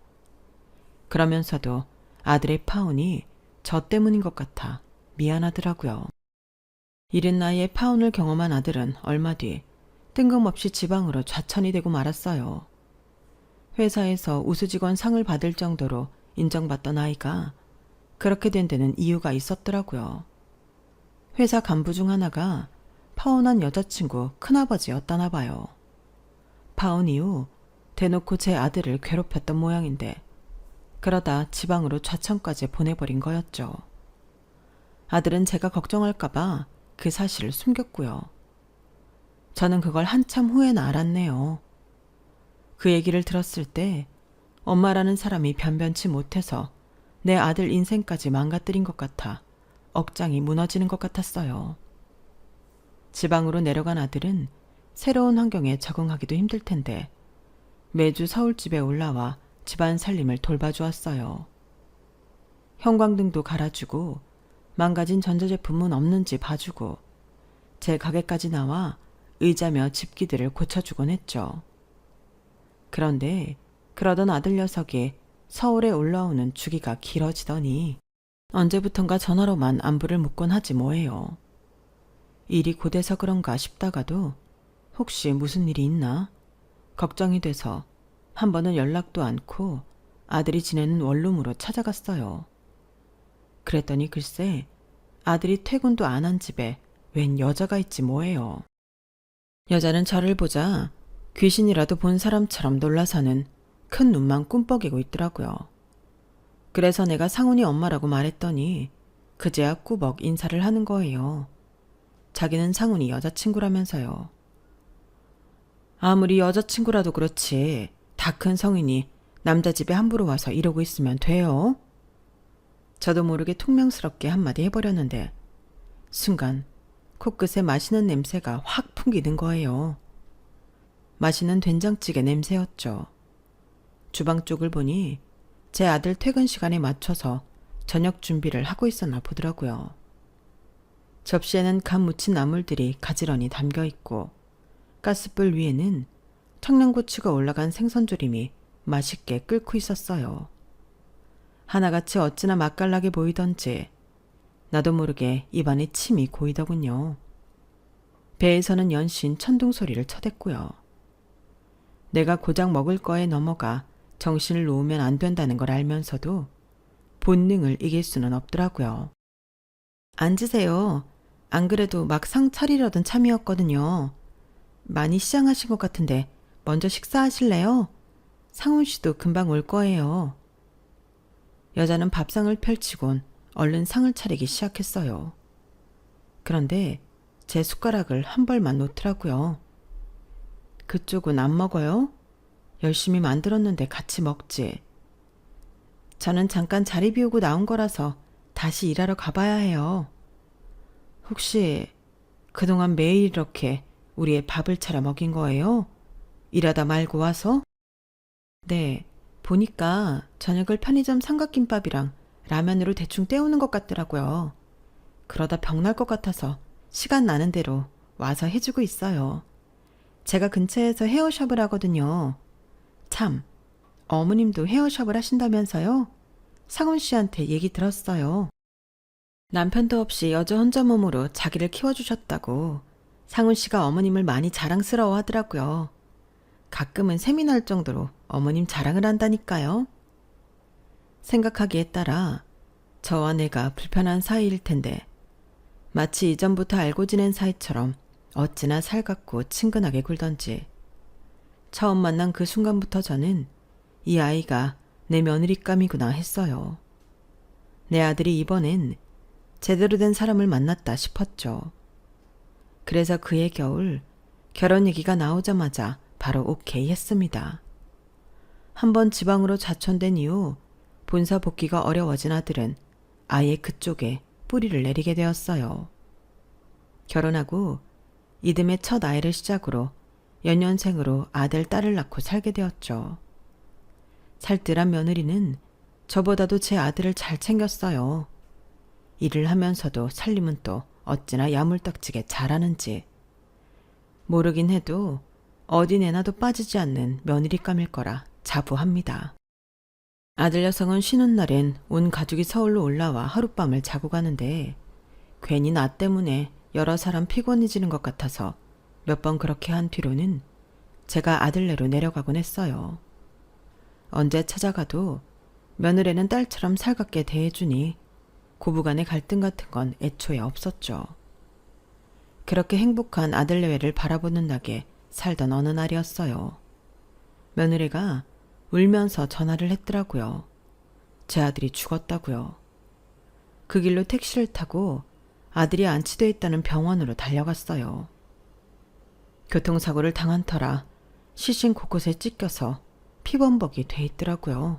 Speaker 1: 그러면서도 아들의 파혼이 저 때문인 것 같아 미안하더라고요. 이른 나이에 파혼을 경험한 아들은 얼마 뒤 뜬금없이 지방으로 좌천이 되고 말았어요. 회사에서 우수직원 상을 받을 정도로 인정받던 아이가 그렇게 된 데는 이유가 있었더라고요. 회사 간부 중 하나가 파혼한 여자친구 큰아버지였다나 봐요. 파혼 이후 대놓고 제 아들을 괴롭혔던 모양인데 그러다 지방으로 좌천까지 보내버린 거였죠. 아들은 제가 걱정할까봐 그 사실을 숨겼고요. 저는 그걸 한참 후에나 알았네요. 그 얘기를 들었을 때 엄마라는 사람이 변변치 못해서 내 아들 인생까지 망가뜨린 것 같아 억장이 무너지는 것 같았어요. 지방으로 내려간 아들은 새로운 환경에 적응하기도 힘들 텐데 매주 서울집에 올라와 집안 살림을 돌봐주었어요. 형광등도 갈아주고 망가진 전자제품은 없는지 봐주고 제 가게까지 나와 의자며 집기들을 고쳐주곤 했죠. 그런데 그러던 아들 녀석이 서울에 올라오는 주기가 길어지더니 언제부턴가 전화로만 안부를 묻곤 하지 뭐예요. 일이 고돼서 그런가 싶다가도 혹시 무슨 일이 있나 걱정이 돼서 한 번은 연락도 않고 아들이 지내는 원룸으로 찾아갔어요. 그랬더니 글쎄 아들이 퇴근도 안 한 집에 웬 여자가 있지 뭐예요. 여자는 저를 보자 귀신이라도 본 사람처럼 놀라서는 큰 눈만 꿈뻑이고 있더라고요. 그래서 내가 상훈이 엄마라고 말했더니 그제야 꾸벅 인사를 하는 거예요. 자기는 상훈이 여자친구라면서요. 아무리 여자친구라도 그렇지 다 큰 성인이 남자 집에 함부로 와서 이러고 있으면 돼요? 저도 모르게 퉁명스럽게 한마디 해버렸는데 순간 코끝에 맛있는 냄새가 확 풍기는 거예요. 맛있는 된장찌개 냄새였죠. 주방 쪽을 보니 제 아들 퇴근 시간에 맞춰서 저녁 준비를 하고 있었나 보더라고요. 접시에는 간 무친 나물들이 가지런히 담겨 있고 가스불 위에는 청양고추가 올라간 생선조림이 맛있게 끓고 있었어요. 하나같이 어찌나 맛깔나게 보이던지 나도 모르게 입안에 침이 고이더군요. 배에서는 연신 천둥 소리를 쳐댔고요. 내가 고작 먹을 거에 넘어가 정신을 놓으면 안 된다는 걸 알면서도 본능을 이길 수는 없더라고요. 앉으세요. 안 그래도 막 상 차리려던 참이었거든요. 많이 시장하신 것 같은데 먼저 식사하실래요? 상훈 씨도 금방 올 거예요. 여자는 밥상을 펼치곤 얼른 상을 차리기 시작했어요. 그런데 제 숟가락을 한 벌만 놓더라고요. 그쪽은 안 먹어요? 열심히 만들었는데 같이 먹지. 저는 잠깐 자리 비우고 나온 거라서 다시 일하러 가봐야 해요. 혹시 그동안 매일 이렇게 우리의 밥을 차려 먹인 거예요? 일하다 말고 와서? 네, 보니까 저녁을 편의점 삼각김밥이랑 라면으로 대충 때우는 것 같더라고요. 그러다 병날 것 같아서 시간 나는 대로 와서 해주고 있어요. 제가 근처에서 헤어샵을 하거든요. 참, 어머님도 헤어샵을 하신다면서요? 상훈 씨한테 얘기 들었어요. 남편도 없이 여자 혼자 몸으로 자기를 키워주셨다고 상훈 씨가 어머님을 많이 자랑스러워 하더라고요. 가끔은 셈이 날 정도로 어머님 자랑을 한다니까요. 생각하기에 따라 저와 내가 불편한 사이일 텐데 마치 이전부터 알고 지낸 사이처럼 어찌나 살갑고 친근하게 굴던지 처음 만난 그 순간부터 저는 이 아이가 내 며느리감이구나 했어요. 내 아들이 이번엔 제대로 된 사람을 만났다 싶었죠. 그래서 그해 겨울 결혼 얘기가 나오자마자 바로 오케이 했습니다. 한번 지방으로 자촌된 이후 본사 복귀가 어려워진 아들은 아예 그쪽에 뿌리를 내리게 되었어요. 결혼하고 이듬해 첫 아이를 시작으로 연년생으로 아들, 딸을 낳고 살게 되었죠. 살뜰한 며느리는 저보다도 제 아들을 잘 챙겼어요. 일을 하면서도 살림은 또 어찌나 야물딱지게 잘하는지. 모르긴 해도 어디 내놔도 빠지지 않는 며느리감일 거라 자부합니다. 아들 녀석은 쉬는 날엔 온 가족이 서울로 올라와 하룻밤을 자고 가는데 괜히 나 때문에 여러 사람 피곤해지는 것 같아서 몇 번 그렇게 한 뒤로는 제가 아들네로 내려가곤 했어요. 언제 찾아가도 며느리는 딸처럼 살갑게 대해주니 고부간의 갈등 같은 건 애초에 없었죠. 그렇게 행복한 아들내외를 바라보는 낙에 살던 어느 날이었어요. 며느리가 울면서 전화를 했더라고요. 제 아들이 죽었다고요. 그 길로 택시를 타고 아들이 안치돼 있다는 병원으로 달려갔어요. 교통사고를 당한 터라 시신 곳곳에 찢겨서 피범벅이 돼 있더라고요.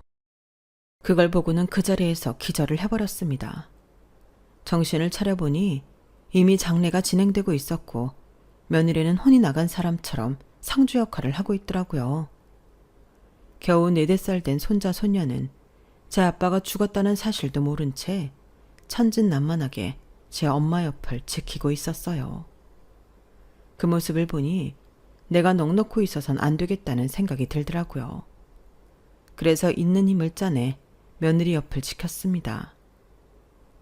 Speaker 1: 그걸 보고는 그 자리에서 기절을 해버렸습니다. 정신을 차려보니 이미 장례가 진행되고 있었고 며느리는 혼이 나간 사람처럼 상주 역할을 하고 있더라고요. 겨우 4-5살 된 손자 손녀는 제 아빠가 죽었다는 사실도 모른 채 천진난만하게 제 엄마 옆을 지키고 있었어요. 그 모습을 보니 내가 넋놓고 있어선 안 되겠다는 생각이 들더라고요. 그래서 있는 힘을 짜내 며느리 옆을 지켰습니다.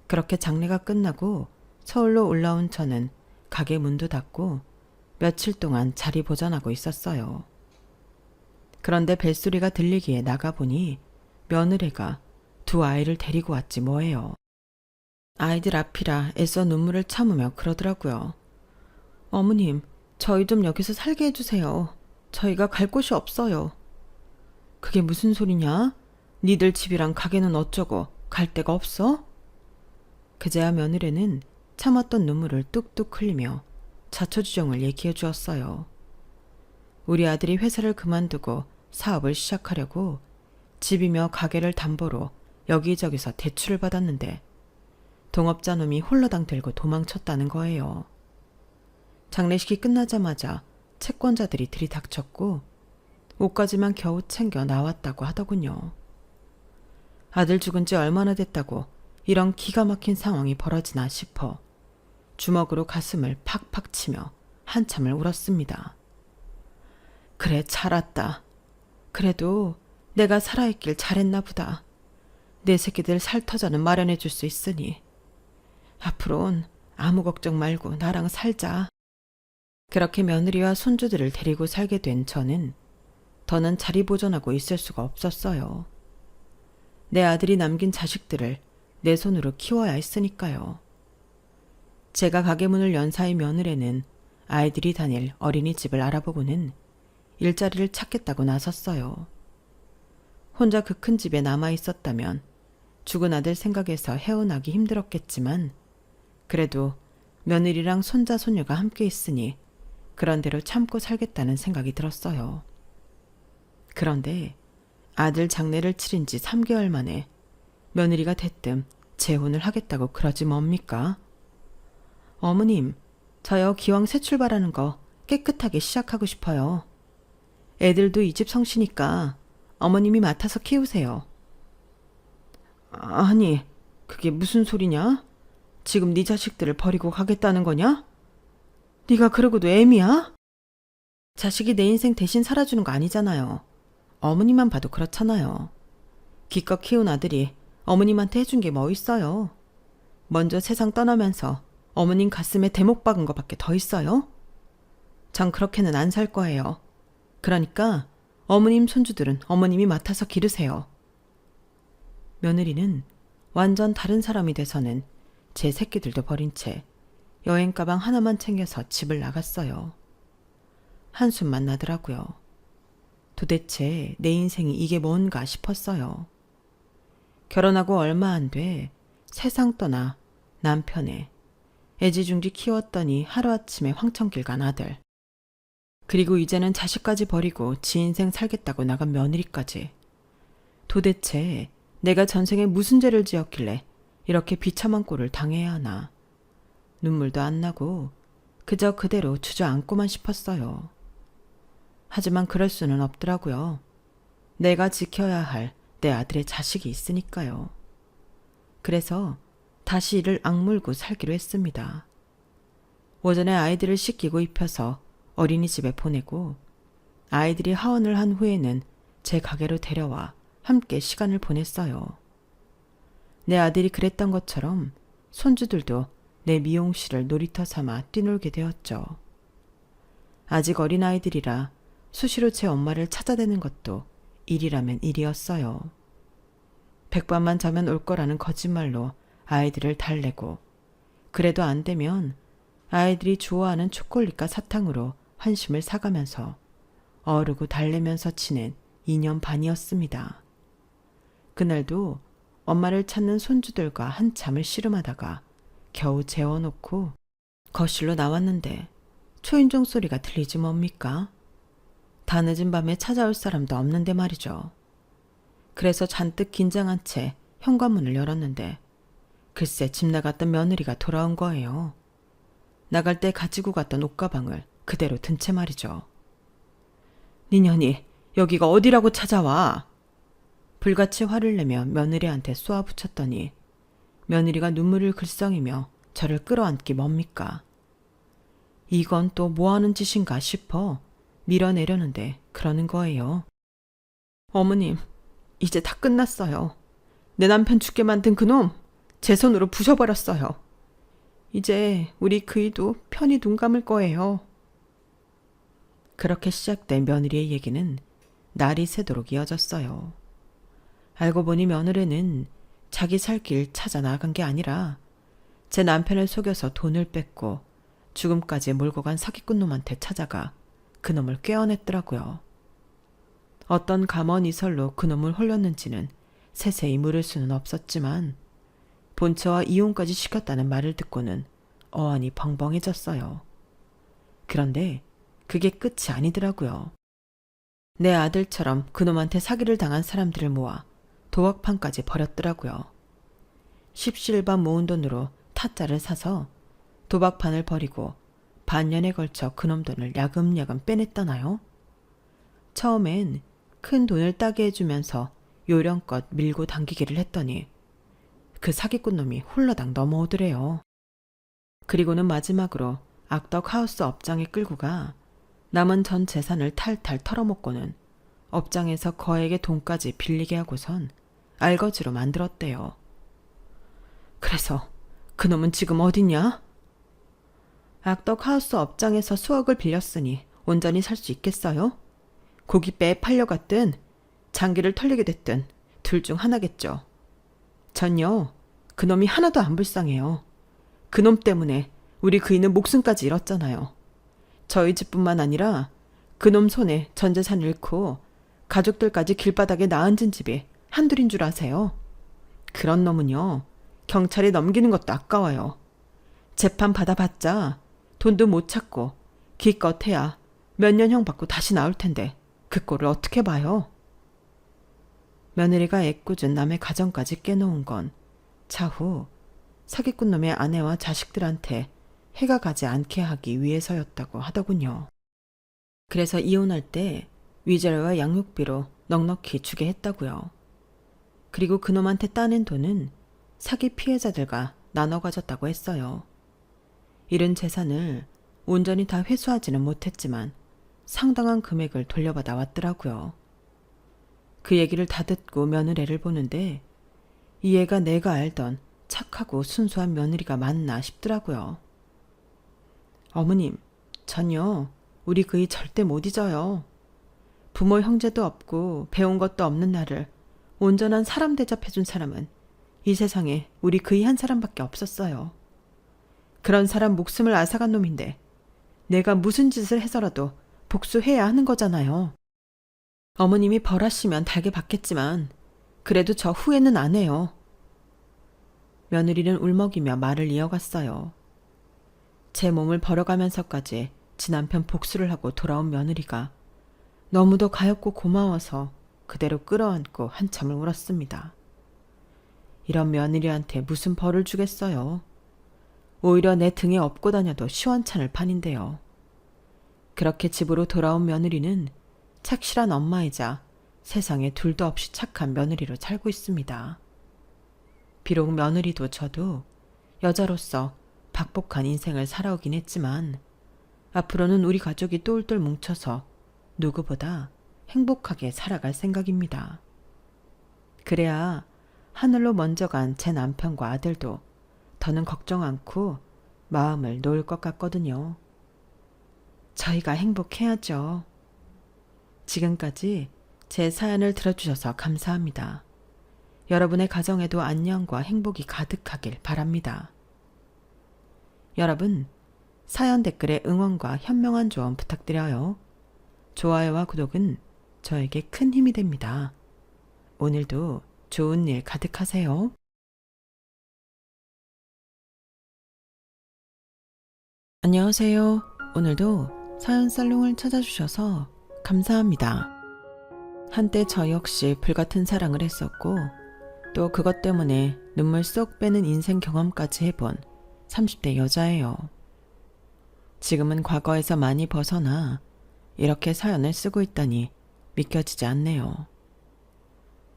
Speaker 1: 그렇게 장례가 끝나고 서울로 올라온 저는 가게 문도 닫고 며칠 동안 자리 보전하고 있었어요. 그런데 벨소리가 들리기에 나가보니 며느리가 두 아이를 데리고 왔지 뭐예요. 아이들 앞이라 애써 눈물을 참으며 그러더라고요. 어머님, 저희 좀 여기서 살게 해주세요. 저희가 갈 곳이 없어요. 그게 무슨 소리냐? 니들 집이랑 가게는 어쩌고 갈 데가 없어? 그제야 며느리는 참았던 눈물을 뚝뚝 흘리며 자초지종을 얘기해 주었어요. 우리 아들이 회사를 그만두고 사업을 시작하려고 집이며 가게를 담보로 여기저기서 대출을 받았는데 동업자 놈이 홀라당 들고 도망쳤다는 거예요. 장례식이 끝나자마자 채권자들이 들이닥쳤고 옷까지만 겨우 챙겨 나왔다고 하더군요. 아들 죽은 지 얼마나 됐다고 이런 기가 막힌 상황이 벌어지나 싶어 주먹으로 가슴을 팍팍 치며 한참을 울었습니다. 그래, 잘았다. 그래도 내가 살아있길 잘했나 보다. 내 새끼들 살터전은 마련해 줄 수 있으니 앞으론 아무 걱정 말고 나랑 살자. 그렇게 며느리와 손주들을 데리고 살게 된 저는 더는 자리 보존하고 있을 수가 없었어요. 내 아들이 남긴 자식들을 내 손으로 키워야 했으니까요. 제가 가게 문을 연 사이 며느리는 아이들이 다닐 어린이집을 알아보고는 일자리를 찾겠다고 나섰어요. 혼자 그 큰 집에 남아 있었다면 죽은 아들 생각에서 헤어나기 힘들었겠지만 그래도 며느리랑 손자 손녀가 함께 있으니 그런대로 참고 살겠다는 생각이 들었어요. 그런데 아들 장례를 치른 지 3개월 만에 며느리가 대뜸 재혼을 하겠다고 그러지 뭡니까? 어머님, 저요 기왕 새 출발하는 거 깨끗하게 시작하고 싶어요. 애들도 이 집 성씨니까 어머님이 맡아서 키우세요. 아니, 그게 무슨 소리냐? 지금 네 자식들을 버리고 가겠다는 거냐? 네가 그러고도 애미야? 자식이 내 인생 대신 살아주는 거 아니잖아요. 어머니만 봐도 그렇잖아요. 기껏 키운 아들이 어머님한테 해준 게 뭐 있어요? 먼저 세상 떠나면서 어머님 가슴에 대목 박은 거밖에 더 있어요? 전 그렇게는 안 살 거예요. 그러니까 어머님 손주들은 어머님이 맡아서 기르세요. 며느리는 완전 다른 사람이 돼서는 제 새끼들도 버린 채 여행 가방 하나만 챙겨서 집을 나갔어요. 한숨만 나더라고요. 도대체 내 인생이 이게 뭔가 싶었어요. 결혼하고 얼마 안 돼 세상 떠나 남편에 애지중지 키웠더니 하루아침에 황천길 간 아들. 그리고 이제는 자식까지 버리고 지 인생 살겠다고 나간 며느리까지. 도대체 내가 전생에 무슨 죄를 지었길래 이렇게 비참한 꼴을 당해야 하나. 눈물도 안 나고 그저 그대로 주저앉고만 싶었어요. 하지만 그럴 수는 없더라고요. 내가 지켜야 할 내 아들의 자식이 있으니까요. 그래서 다시 이를 악물고 살기로 했습니다. 오전에 아이들을 씻기고 입혀서 어린이집에 보내고 아이들이 하원을 한 후에는 제 가게로 데려와 함께 시간을 보냈어요. 내 아들이 그랬던 것처럼 손주들도 내 미용실을 놀이터 삼아 뛰놀게 되었죠. 아직 어린아이들이라 수시로 제 엄마를 찾아대는 것도 일이라면 일이었어요. 백반만 자면 올 거라는 거짓말로 아이들을 달래고 그래도 안 되면 아이들이 좋아하는 초콜릿과 사탕으로 환심을 사가면서 어르고 달래면서 지낸 2년 반이었습니다. 그날도 엄마를 찾는 손주들과 한참을 씨름하다가 겨우 재워놓고 거실로 나왔는데 초인종 소리가 들리지 뭡니까? 다 늦은 밤에 찾아올 사람도 없는데 말이죠. 그래서 잔뜩 긴장한 채 현관문을 열었는데 글쎄 집 나갔던 며느리가 돌아온 거예요. 나갈 때 가지고 갔던 옷가방을 그대로 든 채 말이죠. 니년이 여기가 어디라고 찾아와? 불같이 화를 내며 며느리한테 쏘아붙였더니 며느리가 눈물을 글썽이며 저를 끌어안기 뭡니까? 이건 또 뭐하는 짓인가 싶어 밀어내려는데 그러는 거예요. 어머님, 이제 다 끝났어요. 내 남편 죽게 만든 그놈 제 손으로 부셔버렸어요. 이제 우리 그이도 편히 눈 감을 거예요. 그렇게 시작된 며느리의 얘기는 날이 새도록 이어졌어요. 알고 보니 며느리는 자기 살 길 찾아 나간 게 아니라 제 남편을 속여서 돈을 뺏고 죽음까지 몰고 간 사기꾼 놈한테 찾아가 그놈을 꿰어냈더라고요. 어떤 감언이설로 그놈을 홀렸는지는 세세히 물을 수는 없었지만 본처와 이혼까지 시켰다는 말을 듣고는 어안이 벙벙해졌어요. 그런데 그게 끝이 아니더라고요. 내 아들처럼 그놈한테 사기를 당한 사람들을 모아 도박판까지 벌였더라고요. 십시일반 모은 돈으로 타짜를 사서 도박판을 벌이고 반년에 걸쳐 그놈 돈을 야금야금 빼냈다나요? 처음엔 큰 돈을 따게 해주면서 요령껏 밀고 당기기를 했더니 그 사기꾼 놈이 홀라당 넘어오더래요. 그리고는 마지막으로 악덕 하우스 업장에 끌고 가 남은 전 재산을 탈탈 털어먹고는 업장에서 거액의 돈까지 빌리게 하고선 알거지로 만들었대요. 그래서 그놈은 지금 어디냐? 악덕 하우스 업장에서 수억을 빌렸으니 온전히 살 수 있겠어요? 고깃배에 팔려갔든 장기를 털리게 됐든 둘 중 하나겠죠. 전요, 그놈이 하나도 안 불쌍해요. 그놈 때문에 우리 그이는 목숨까지 잃었잖아요. 저희 집뿐만 아니라 그놈 손에 전 재산 잃고 가족들까지 길바닥에 나앉은 집이 한둘인 줄 아세요? 그런 놈은요, 경찰에 넘기는 것도 아까워요. 재판 받아봤자 돈도 못 찾고 기껏해야 몇 년형 받고 다시 나올 텐데 그 꼴을 어떻게 봐요? 며느리가 애꿎은 남의 가정까지 깨놓은 건 차후 사기꾼 놈의 아내와 자식들한테 해가 가지 않게 하기 위해서였다고 하더군요. 그래서 이혼할 때 위자료와 양육비로 넉넉히 주게 했다고요. 그리고 그놈한테 따낸 돈은 사기 피해자들과 나눠 가졌다고 했어요. 잃은 재산을 온전히 다 회수하지는 못했지만 상당한 금액을 돌려받아 왔더라고요. 그 얘기를 다 듣고 며느리를 보는데 이 애가 내가 알던 착하고 순수한 며느리가 맞나 싶더라고요. 어머님, 전요, 우리 그이 절대 못 잊어요. 부모 형제도 없고 배운 것도 없는 나를 온전한 사람 대접해준 사람은 이 세상에 우리 그이 한 사람밖에 없었어요. 그런 사람 목숨을 앗아간 놈인데 내가 무슨 짓을 해서라도 복수해야 하는 거잖아요. 어머님이 벌하시면 달게 받겠지만 그래도 저 후회는 안 해요. 며느리는 울먹이며 말을 이어갔어요. 제 몸을 벌어가면서까지 지 남편 복수를 하고 돌아온 며느리가 너무도 가엾고 고마워서 그대로 끌어안고 한참을 울었습니다. 이런 며느리한테 무슨 벌을 주겠어요. 오히려 내 등에 업고 다녀도 시원찮을 판인데요. 그렇게 집으로 돌아온 며느리는 착실한 엄마이자 세상에 둘도 없이 착한 며느리로 살고 있습니다. 비록 며느리도 저도 여자로서 박복한 인생을 살아오긴 했지만 앞으로는 우리 가족이 똘똘 뭉쳐서 누구보다 행복하게 살아갈 생각입니다. 그래야 하늘로 먼저 간 제 남편과 아들도 더는 걱정 않고 마음을 놓을 것 같거든요. 저희가 행복해야죠. 지금까지 제 사연을 들어주셔서 감사합니다. 여러분의 가정에도 안녕과 행복이 가득하길 바랍니다. 여러분, 사연 댓글에 응원과 현명한 조언 부탁드려요. 좋아요와 구독은 저에게 큰 힘이 됩니다. 오늘도 좋은 일 가득하세요. 안녕하세요. 오늘도 사연 살롱을 찾아주셔서 감사합니다. 한때 저 역시 불같은 사랑을 했었고 또 그것 때문에 눈물 쏙 빼는 인생 경험까지 해본 30대 여자예요. 지금은 과거에서 많이 벗어나 이렇게 사연을 쓰고 있다니 믿겨지지 않네요.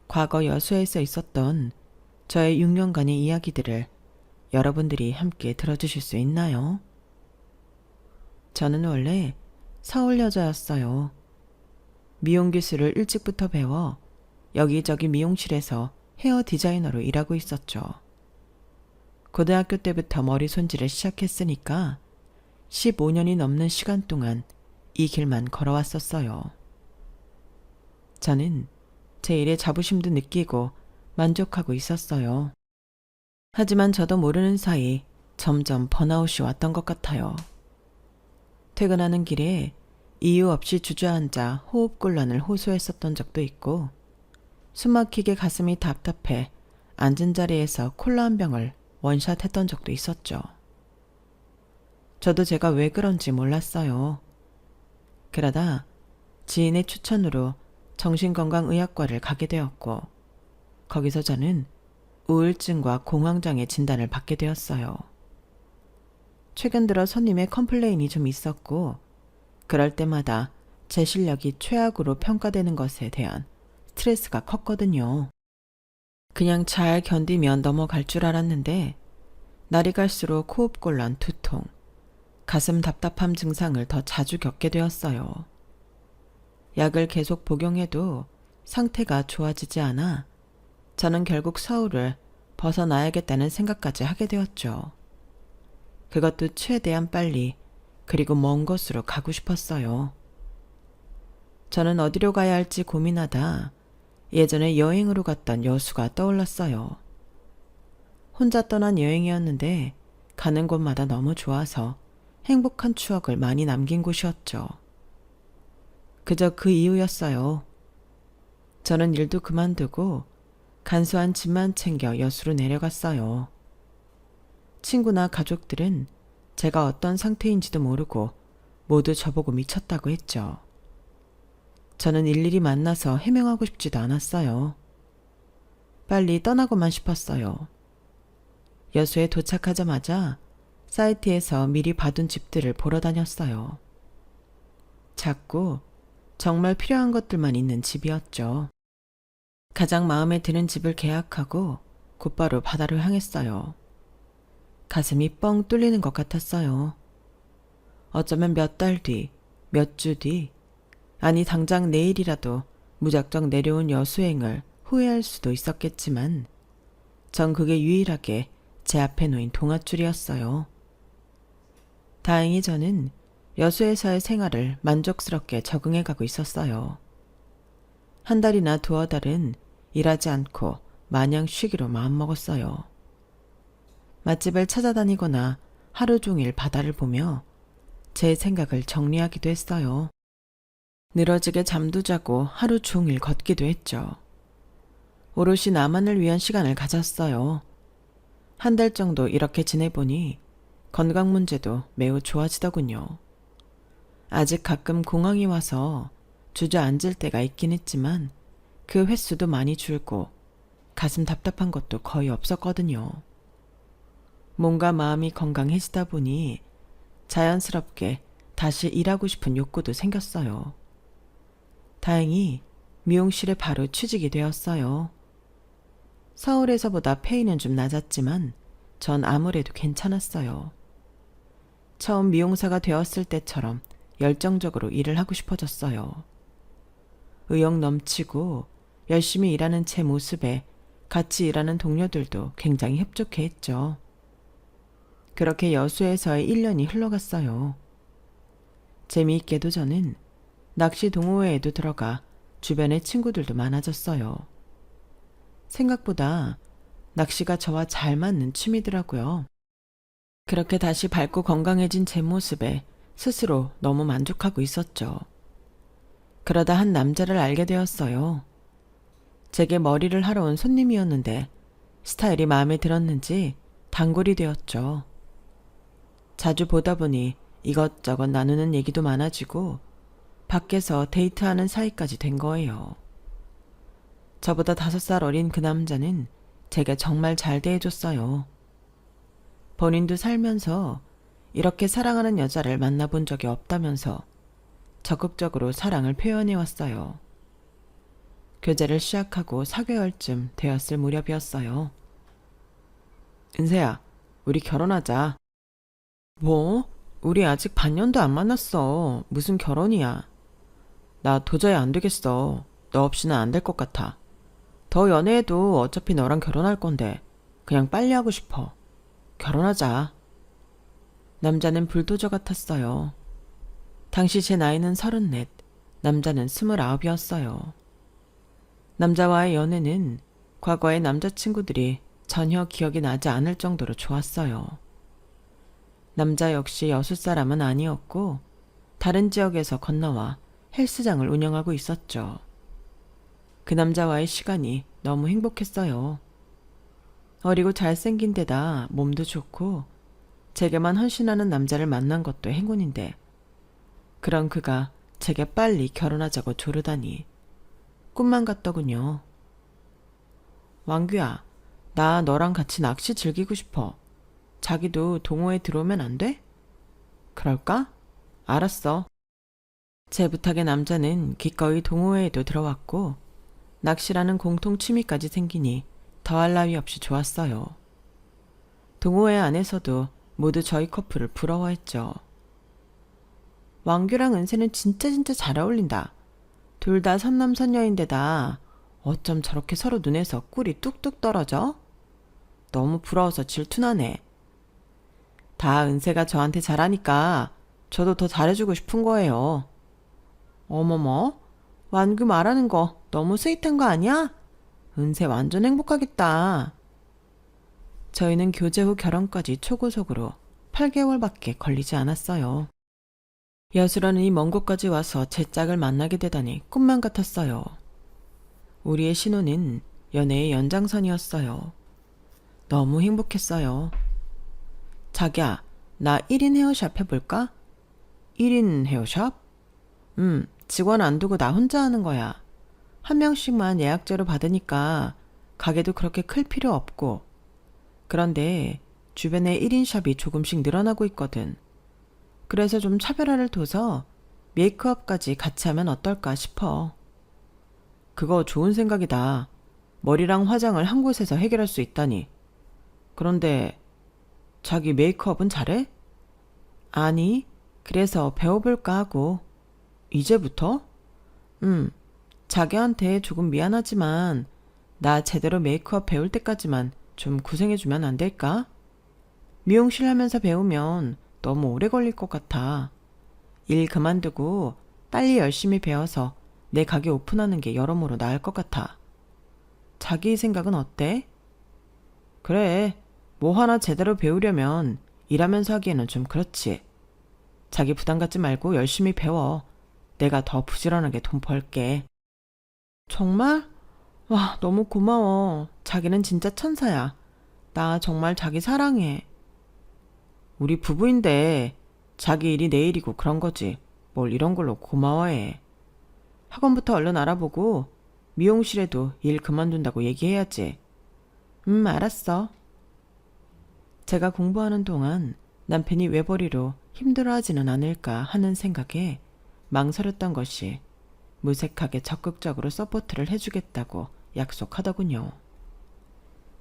Speaker 1: 과거 여수에서 있었던 저의 6년간의 이야기들을 여러분들이 함께 들어주실 수 있나요? 저는 원래 서울 여자였어요. 미용 기술을 일찍부터 배워 여기저기 미용실에서 헤어 디자이너로 일하고 있었죠. 고등학교 때부터 머리 손질을 시작했으니까 15년이 넘는 시간 동안 이 길만 걸어왔었어요. 저는 제 일에 자부심도 느끼고 만족하고 있었어요. 하지만 저도 모르는 사이 점점 번아웃이 왔던 것 같아요. 퇴근하는 길에 이유 없이 주저앉아 호흡곤란을 호소했었던 적도 있고, 숨막히게 가슴이 답답해 앉은 자리에서 콜라 한 병을 원샷 했던 적도 있었죠. 저도 제가 왜 그런지 몰랐어요. 그러다 지인의 추천으로 정신건강의학과를 가게 되었고, 거기서 저는 우울증과 공황장애 진단을 받게 되었어요. 최근 들어 손님의 컴플레인이 좀 있었고, 그럴 때마다 제 실력이 최악으로 평가되는 것에 대한 스트레스가 컸거든요. 그냥 잘 견디면 넘어갈 줄 알았는데, 날이 갈수록 호흡곤란, 두통, 가슴 답답함 증상을 더 자주 겪게 되었어요. 약을 계속 복용해도 상태가 좋아지지 않아 저는 결국 서울을 벗어나야겠다는 생각까지 하게 되었죠. 그것도 최대한 빨리, 그리고 먼 곳으로 가고 싶었어요. 저는 어디로 가야 할지 고민하다 예전에 여행으로 갔던 여수가 떠올랐어요. 혼자 떠난 여행이었는데 가는 곳마다 너무 좋아서 행복한 추억을 많이 남긴 곳이었죠. 그저 그 이유였어요. 저는 일도 그만두고 간소한 짐만 챙겨 여수로 내려갔어요. 친구나 가족들은 제가 어떤 상태인지도 모르고 모두 저보고 미쳤다고 했죠. 저는 일일이 만나서 해명하고 싶지도 않았어요. 빨리 떠나고만 싶었어요. 여수에 도착하자마자 사이트에서 미리 봐둔 집들을 보러 다녔어요. 작고 정말 필요한 것들만 있는 집이었죠. 가장 마음에 드는 집을 계약하고 곧바로 바다로 향했어요. 가슴이 뻥 뚫리는 것 같았어요. 어쩌면 몇 달 뒤, 몇 주 뒤, 아니 당장 내일이라도 무작정 내려온 여수행을 후회할 수도 있었겠지만, 전 그게 유일하게 제 앞에 놓인 동아줄이었어요. 다행히 저는 여수에서의 생활을 만족스럽게 적응해가고 있었어요. 한 달이나 두어 달은 일하지 않고 마냥 쉬기로 마음먹었어요. 맛집을 찾아다니거나 하루 종일 바다를 보며 제 생각을 정리하기도 했어요. 늘어지게 잠도 자고 하루 종일 걷기도 했죠. 오롯이 나만을 위한 시간을 가졌어요. 한 달 정도 이렇게 지내보니 건강 문제도 매우 좋아지더군요. 아직 가끔 공황이 와서 주저앉을 때가 있긴 했지만 그 횟수도 많이 줄고 가슴 답답한 것도 거의 없었거든요. 몸과 마음이 건강해지다 보니 자연스럽게 다시 일하고 싶은 욕구도 생겼어요. 다행히 미용실에 바로 취직이 되었어요. 서울에서보다 페이는 좀 낮았지만 전 아무래도 괜찮았어요. 처음 미용사가 되었을 때처럼 열정적으로 일을 하고 싶어졌어요. 의욕 넘치고 열심히 일하는 제 모습에 같이 일하는 동료들도 굉장히 협조해 했죠. 그렇게 여수에서의 1년이 흘러갔어요. 재미있게도 저는 낚시 동호회에도 들어가 주변에 친구들도 많아졌어요. 생각보다 낚시가 저와 잘 맞는 취미더라고요. 그렇게 다시 밝고 건강해진 제 모습에 스스로 너무 만족하고 있었죠. 그러다 한 남자를 알게 되었어요. 제게 머리를 하러 온 손님이었는데 스타일이 마음에 들었는지 단골이 되었죠. 자주 보다 보니 이것저것 나누는 얘기도 많아지고 밖에서 데이트하는 사이까지 된 거예요. 저보다 5살 어린 그 남자는 제게 정말 잘 대해줬어요. 본인도 살면서 이렇게 사랑하는 여자를 만나본 적이 없다면서 적극적으로 사랑을 표현해왔어요. 교제를 시작하고 4개월쯤 되었을 무렵이었어요. 은세야, 우리 결혼하자. 뭐? 우리 아직 반년도 안 만났어. 무슨 결혼이야. 나 도저히 안 되겠어. 너 없이는 안 될 것 같아. 더 연애해도 어차피 너랑 결혼할 건데 그냥 빨리 하고 싶어. 결혼하자. 남자는 불도저 같았어요. 당시 제 나이는 34, 남자는 29이었어요. 남자와의 연애는 과거의 남자친구들이 전혀 기억이 나지 않을 정도로 좋았어요. 남자 역시 여수 사람은 아니었고 다른 지역에서 건너와 헬스장을 운영하고 있었죠. 그 남자와의 시간이 너무 행복했어요. 어리고 잘생긴 데다 몸도 좋고 제게만 헌신하는 남자를 만난 것도 행운인데 그런 그가 제게 빨리 결혼하자고 조르다니 꿈만 같더군요. 왕규야, 나 너랑 같이 낚시 즐기고 싶어. 자기도 동호회 들어오면 안 돼? 그럴까? 알았어. 제 부탁에 남자는 기꺼이 동호회에도 들어왔고 낚시라는 공통 취미까지 생기니 더할 나위 없이 좋았어요. 동호회 안에서도 모두 저희 커플을 부러워했죠. 왕규랑 은세는 진짜 잘 어울린다. 둘 다 선남선녀인데다 어쩜 저렇게 서로 눈에서 꿀이 뚝뚝 떨어져? 너무 부러워서 질투나네. 다 은세가 저한테 잘하니까 저도 더 잘해주고 싶은 거예요. 어머머, 완규 말하는 거 너무 스윗한 거 아니야? 은세 완전 행복하겠다. 저희는 교제 후 결혼까지 초고속으로 8개월밖에 걸리지 않았어요. 여수라는 이 먼 곳까지 와서 제 짝을 만나게 되다니 꿈만 같았어요. 우리의 신혼은 연애의 연장선이었어요. 너무 행복했어요. 자기야, 나 1인 헤어샵 해볼까? 1인 헤어샵? 직원 안 두고 나 혼자 하는 거야. 한 명씩만 예약제로 받으니까 가게도 그렇게 클 필요 없고. 그런데 주변에 1인 샵이 조금씩 늘어나고 있거든. 그래서 좀 차별화를 둬서 메이크업까지 같이 하면 어떨까 싶어. 그거 좋은 생각이다. 머리랑 화장을 한 곳에서 해결할 수 있다니. 그런데 자기 메이크업은 잘해? 아니, 그래서 배워볼까 하고. 이제부터? 자기한테 조금 미안하지만 나 제대로 메이크업 배울 때까지만 좀 고생해주면 안 될까? 미용실 하면서 배우면 너무 오래 걸릴 것 같아. 일 그만두고 빨리 열심히 배워서 내 가게 오픈하는 게 여러모로 나을 것 같아. 자기 생각은 어때? 그래, 뭐 하나 제대로 배우려면 일하면서 하기에는 좀 그렇지. 자기 부담 갖지 말고 열심히 배워. 내가 더 부지런하게 돈 벌게. 정말? 와, 너무 고마워. 자기는 진짜 천사야. 나 정말 자기 사랑해. 우리 부부인데 자기 일이 내 일이고 그런 거지. 뭘 이런 걸로 고마워해. 학원부터 얼른 알아보고 미용실에도 일 그만둔다고 얘기해야지. 알았어. 제가 공부하는 동안 남편이 외벌이로 힘들어하지는 않을까 하는 생각에 망설였던 것이 무색하게 적극적으로 서포트를 해주겠다고 약속하더군요.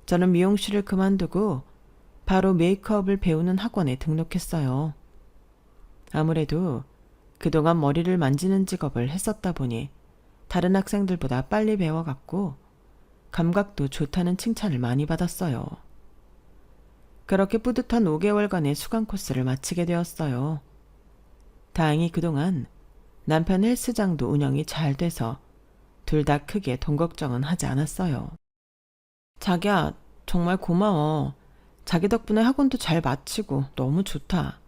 Speaker 1: 저는 미용실을 그만두고 바로 메이크업을 배우는 학원에 등록했어요. 아무래도 그동안 머리를 만지는 직업을 했었다 보니 다른 학생들보다 빨리 배워갔고 감각도 좋다는 칭찬을 많이 받았어요. 그렇게 뿌듯한 5개월간의 수강 코스를 마치게 되었어요. 다행히 그동안 남편 헬스장도 운영이 잘 돼서 둘 다 크게 돈 걱정은 하지 않았어요. 자기야, 정말 고마워. 자기 덕분에 학원도 잘 마치고 너무 좋다.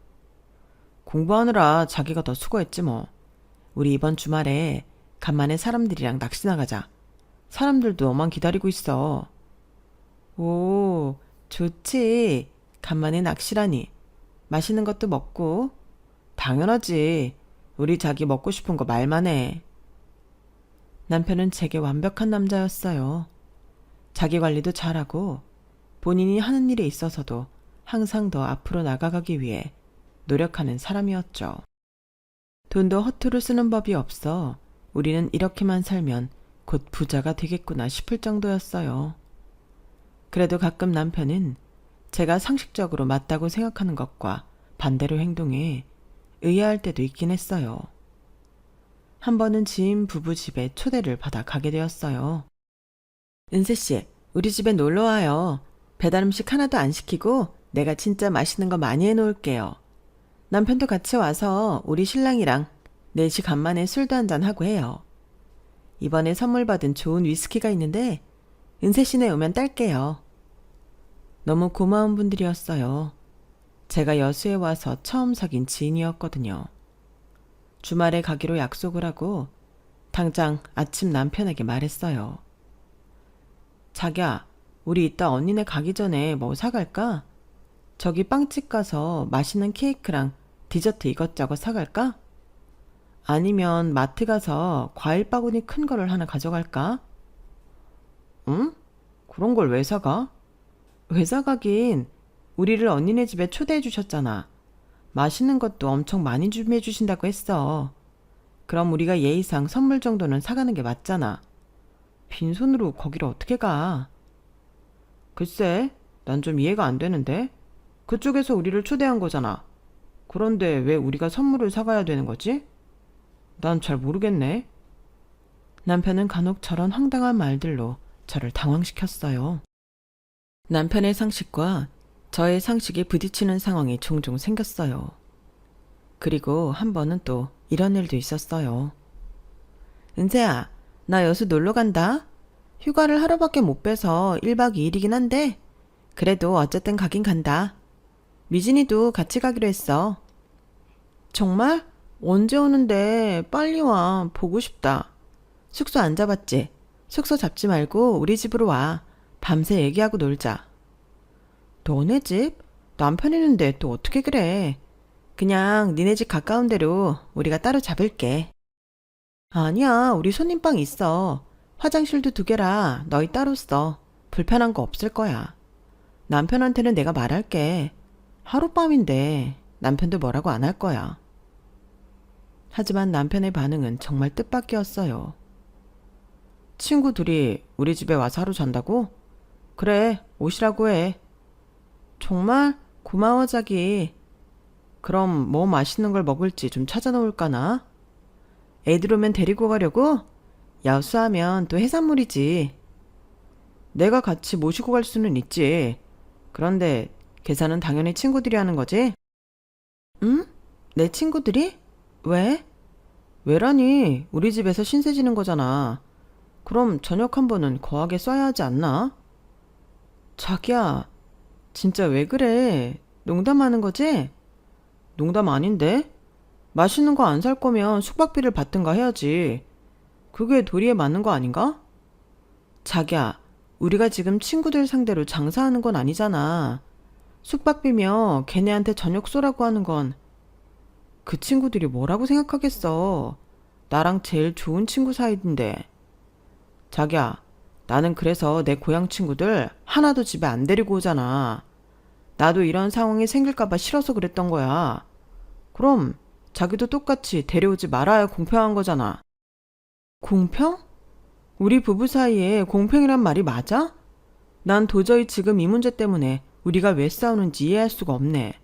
Speaker 1: 공부하느라 자기가 더 수고했지 뭐. 우리 이번 주말에 간만에 사람들이랑 낚시 나가자. 사람들도 너만 기다리고 있어. 오, 좋지. 간만에 낚시라니. 맛있는 것도 먹고. 당연하지. 우리 자기 먹고 싶은 거 말만 해. 남편은 제게 완벽한 남자였어요. 자기 관리도 잘하고 본인이 하는 일에 있어서도 항상 더 앞으로 나가가기 위해 노력하는 사람이었죠. 돈도 허투루 쓰는 법이 없어 우리는 이렇게만 살면 곧 부자가 되겠구나 싶을 정도였어요. 그래도 가끔 남편은 제가 상식적으로 맞다고 생각하는 것과 반대로 행동해 의아할 때도 있긴 했어요. 한 번은 지인 부부 집에 초대를 받아 가게 되었어요. 은세씨, 우리 집에 놀러와요. 배달 음식 하나도 안 시키고 내가 진짜 맛있는 거 많이 해놓을게요. 남편도 같이 와서 우리 신랑이랑 넷이 간만에 술도 한잔 하고 해요. 이번에 선물 받은 좋은 위스키가 있는데 은세씨네 오면 딸게요. 너무 고마운 분들이었어요. 제가 여수에 와서 처음 사귄 지인이었거든요. 주말에 가기로 약속을 하고 당장 아침 남편에게 말했어요. 자기야, 우리 이따 언니네 가기 전에 뭐 사갈까? 저기 빵집 가서 맛있는 케이크랑 디저트 이것저것 사갈까? 아니면 마트 가서 과일 바구니 큰 거를 하나 가져갈까? 응? 그런 걸 왜 사가? 왜 사가긴. 우리를 언니네 집에 초대해 주셨잖아. 맛있는 것도 엄청 많이 준비해 주신다고 했어. 그럼 우리가 예의상 선물 정도는 사가는 게 맞잖아. 빈손으로 거기를 어떻게 가? 글쎄, 난 좀 이해가 안 되는데. 그쪽에서 우리를 초대한 거잖아. 그런데 왜 우리가 선물을 사가야 되는 거지? 난 잘 모르겠네. 남편은 간혹 저런 황당한 말들로 저를 당황시켰어요. 남편의 상식과 저의 상식이 부딪히는 상황이 종종 생겼어요. 그리고 한 번은 또 이런 일도 있었어요. 은세야, 나 여수 놀러 간다. 휴가를 하루밖에 못 빼서 1박 2일이긴 한데 그래도 어쨌든 가긴 간다. 미진이도 같이 가기로 했어. 정말? 언제 오는데? 빨리 와. 보고 싶다. 숙소 안 잡았지? 숙소 잡지 말고 우리 집으로 와. 밤새 얘기하고 놀자. 너네 집? 남편 있는데 또 어떻게 그래? 그냥 니네 집 가까운 데로 우리가 따로 잡을게. 아니야, 우리 손님방 있어. 화장실도 2개라 너희 따로 써. 불편한 거 없을 거야. 남편한테는 내가 말할게. 하룻밤인데 남편도 뭐라고 안 할 거야. 하지만 남편의 반응은 정말 뜻밖이었어요. 친구 둘이 우리 집에 와서 하루 잔다고? 그래, 오시라고 해. 정말? 고마워, 자기. 그럼 뭐 맛있는 걸 먹을지 좀 찾아놓을까나? 애들 오면 데리고 가려고? 여수하면 또 해산물이지. 내가 같이 모시고 갈 수는 있지. 그런데 계산은 당연히 친구들이 하는 거지? 응? 내 친구들이? 왜? 왜라니? 우리 집에서 신세 지는 거잖아. 그럼 저녁 한 번은 거하게 써야 하지 않나? 자기야, 진짜 왜 그래? 농담하는 거지? 농담 아닌데? 맛있는 거 안 살 거면 숙박비를 받든가 해야지. 그게 도리에 맞는 거 아닌가? 자기야, 우리가 지금 친구들 상대로 장사하는 건 아니잖아. 숙박비며 걔네한테 저녁 쏘라고 하는 건 그 친구들이 뭐라고 생각하겠어. 나랑 제일 좋은 친구 사이인데. 자기야, 나는 그래서 내 고향 친구들 하나도 집에 안 데리고 오잖아. 나도 이런 상황이 생길까봐 싫어서 그랬던 거야. 그럼 자기도 똑같이 데려오지 말아야 공평한 거잖아. 공평? 우리 부부 사이에 공평이란 말이 맞아? 난 도저히 지금 이 문제 때문에 우리가 왜 싸우는지 이해할 수가 없네.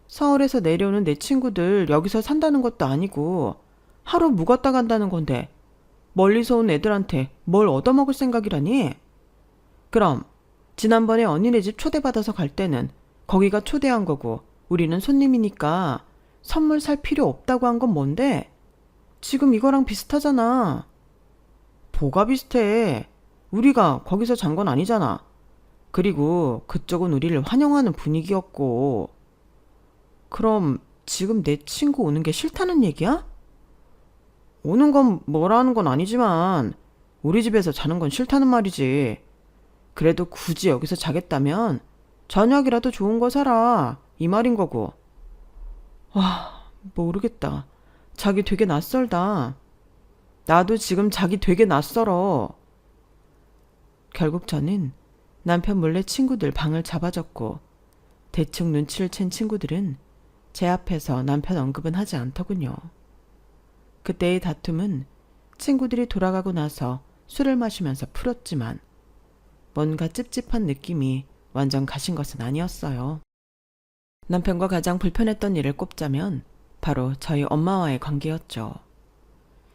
Speaker 1: 서울에서 내려오는 내 친구들 여기서 산다는 것도 아니고 하루 묵었다 간다는 건데 멀리서 온 애들한테 뭘 얻어먹을 생각이라니? 그럼 지난번에 언니네 집 초대받아서 갈 때는 거기가 초대한 거고 우리는 손님이니까 선물 살 필요 없다고 한 건 뭔데? 지금 이거랑 비슷하잖아. 뭐가 비슷해? 우리가 거기서 잔 건 아니잖아. 그리고 그쪽은 우리를 환영하는 분위기였고. 그럼 지금 내 친구 오는 게 싫다는 얘기야? 오는 건 뭐라는 건 아니지만 우리 집에서 자는 건 싫다는 말이지. 그래도 굳이 여기서 자겠다면 저녁이라도 좋은 거 사라. 이 말인 거고. 와, 모르겠다. 자기 되게 낯설다. 나도 지금 자기 되게 낯설어. 결국 저는 남편 몰래 친구들 방을 잡아줬고 대충 눈치를 챈 친구들은 제 앞에서 남편 언급은 하지 않더군요. 그때의 다툼은 친구들이 돌아가고 나서 술을 마시면서 풀었지만 뭔가 찝찝한 느낌이 완전 가신 것은 아니었어요. 남편과 가장 불편했던 일을 꼽자면 바로 저희 엄마와의 관계였죠.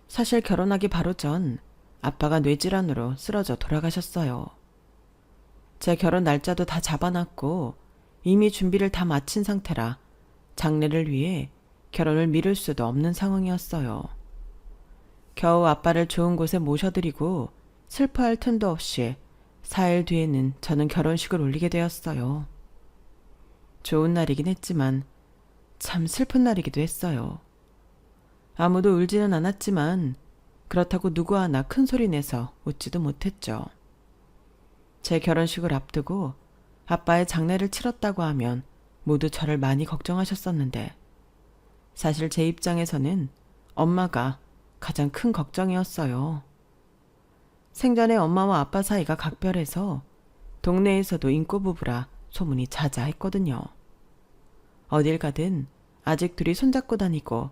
Speaker 1: 사실 결혼하기 바로 전 아빠가 뇌질환으로 쓰러져 돌아가셨어요. 제 결혼 날짜도 다 잡아놨고 이미 준비를 다 마친 상태라 장례를 위해 결혼을 미룰 수도 없는 상황이었어요. 겨우 아빠를 좋은 곳에 모셔드리고 슬퍼할 틈도 없이 4일 뒤에는 저는 결혼식을 올리게 되었어요. 좋은 날이긴 했지만 참 슬픈 날이기도 했어요. 아무도 울지는 않았지만 그렇다고 누구 하나 큰 소리 내서 웃지도 못했죠. 제 결혼식을 앞두고 아빠의 장례를 치렀다고 하면 모두 저를 많이 걱정하셨었는데 사실 제 입장에서는 엄마가 가장 큰 걱정이었어요. 생전에 엄마와 아빠 사이가 각별해서 동네에서도 인꼬부부라 소문이 자자했거든요. 어딜 가든 아직 둘이 손잡고 다니고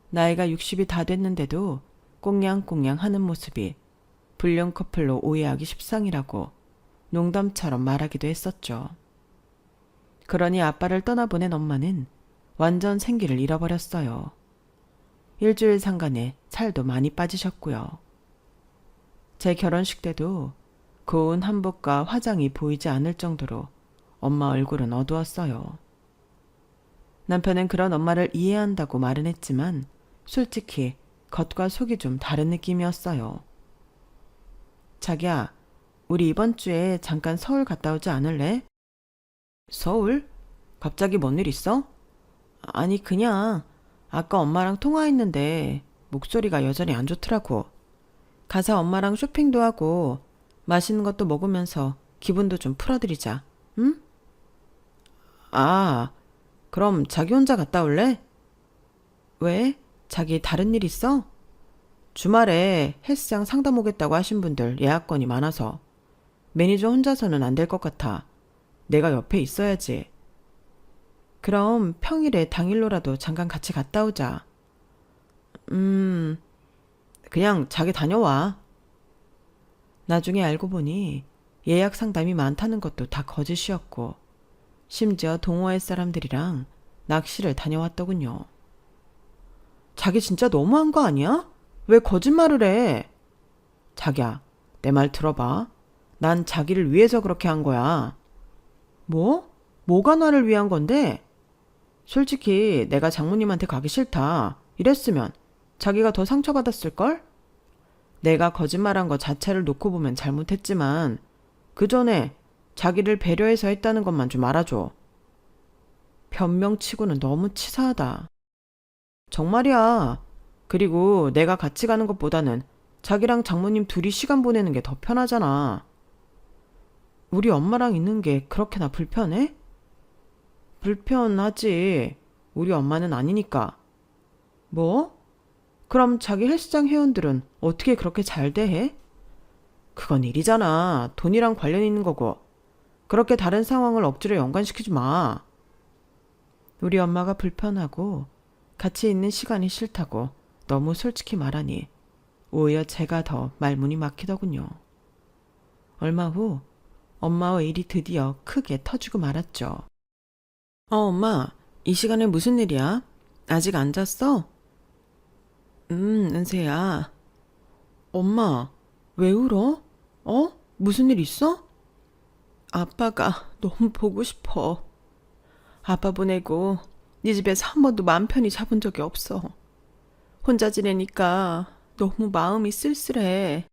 Speaker 1: 나이가 60이 다 됐는데도 꽁냥꽁냥 하는 모습이 불륜 커플로 오해하기 십상이라고 농담처럼 말하기도 했었죠. 그러니 아빠를 떠나보낸 엄마는 완전 생기를 잃어버렸어요. 일주일 상간에 살도 많이 빠지셨고요. 제 결혼식 때도 고운 한복과 화장이 보이지 않을 정도로 엄마 얼굴은 어두웠어요. 남편은 그런 엄마를 이해한다고 말은 했지만 솔직히 겉과 속이 좀 다른 느낌이었어요. 자기야, 우리 이번 주에 잠깐 서울 갔다 오지 않을래? 서울? 갑자기 뭔 일 있어? 아니 그냥 아까 엄마랑 통화했는데 목소리가 여전히 안 좋더라고. 가서 엄마랑 쇼핑도 하고 맛있는 것도 먹으면서 기분도 좀 풀어드리자. 응? 아, 그럼 자기 혼자 갔다 올래? 왜? 자기 다른 일 있어? 주말에 헬스장 상담 오겠다고 하신 분들 예약건이 많아서 매니저 혼자서는 안 될 것 같아. 내가 옆에 있어야지. 그럼 평일에 당일로라도 잠깐 같이 갔다 오자. 그냥 자기 다녀와. 나중에 알고 보니 예약 상담이 많다는 것도 다 거짓이었고 심지어 동호회 사람들이랑 낚시를 다녀왔더군요. 자기 진짜 너무한 거 아니야? 왜 거짓말을 해? 자기야, 내 말 들어봐. 난 자기를 위해서 그렇게 한 거야. 뭐? 뭐가 나를 위한 건데? 솔직히 내가 장모님한테 가기 싫다. 이랬으면 자기가 더 상처받았을걸? 내가 거짓말한 거 자체를 놓고 보면 잘못했지만 그 전에 자기를 배려해서 했다는 것만 좀 알아줘. 변명치고는 너무 치사하다. 정말이야. 그리고 내가 같이 가는 것보다는 자기랑 장모님 둘이 시간 보내는 게 더 편하잖아. 우리 엄마랑 있는 게 그렇게나 불편해? 불편하지. 우리 엄마는 아니니까. 뭐? 그럼 자기 헬스장 회원들은 어떻게 그렇게 잘 대해? 그건 일이잖아. 돈이랑 관련 있는 거고. 그렇게 다른 상황을 억지로 연관시키지 마. 우리 엄마가 불편하고 같이 있는 시간이 싫다고 너무 솔직히 말하니 오히려 제가 더 말문이 막히더군요. 얼마 후 엄마와 일이 드디어 크게 터지고 말았죠. 엄마, 이 시간에 무슨 일이야? 아직 안 잤어? 은세야. 엄마, 왜 울어? 무슨 일 있어? 아빠가 너무 보고 싶어. 아빠 보내고 네 집에서 한 번도 맘 편히 잡은 적이 없어. 혼자 지내니까 너무 마음이 쓸쓸해.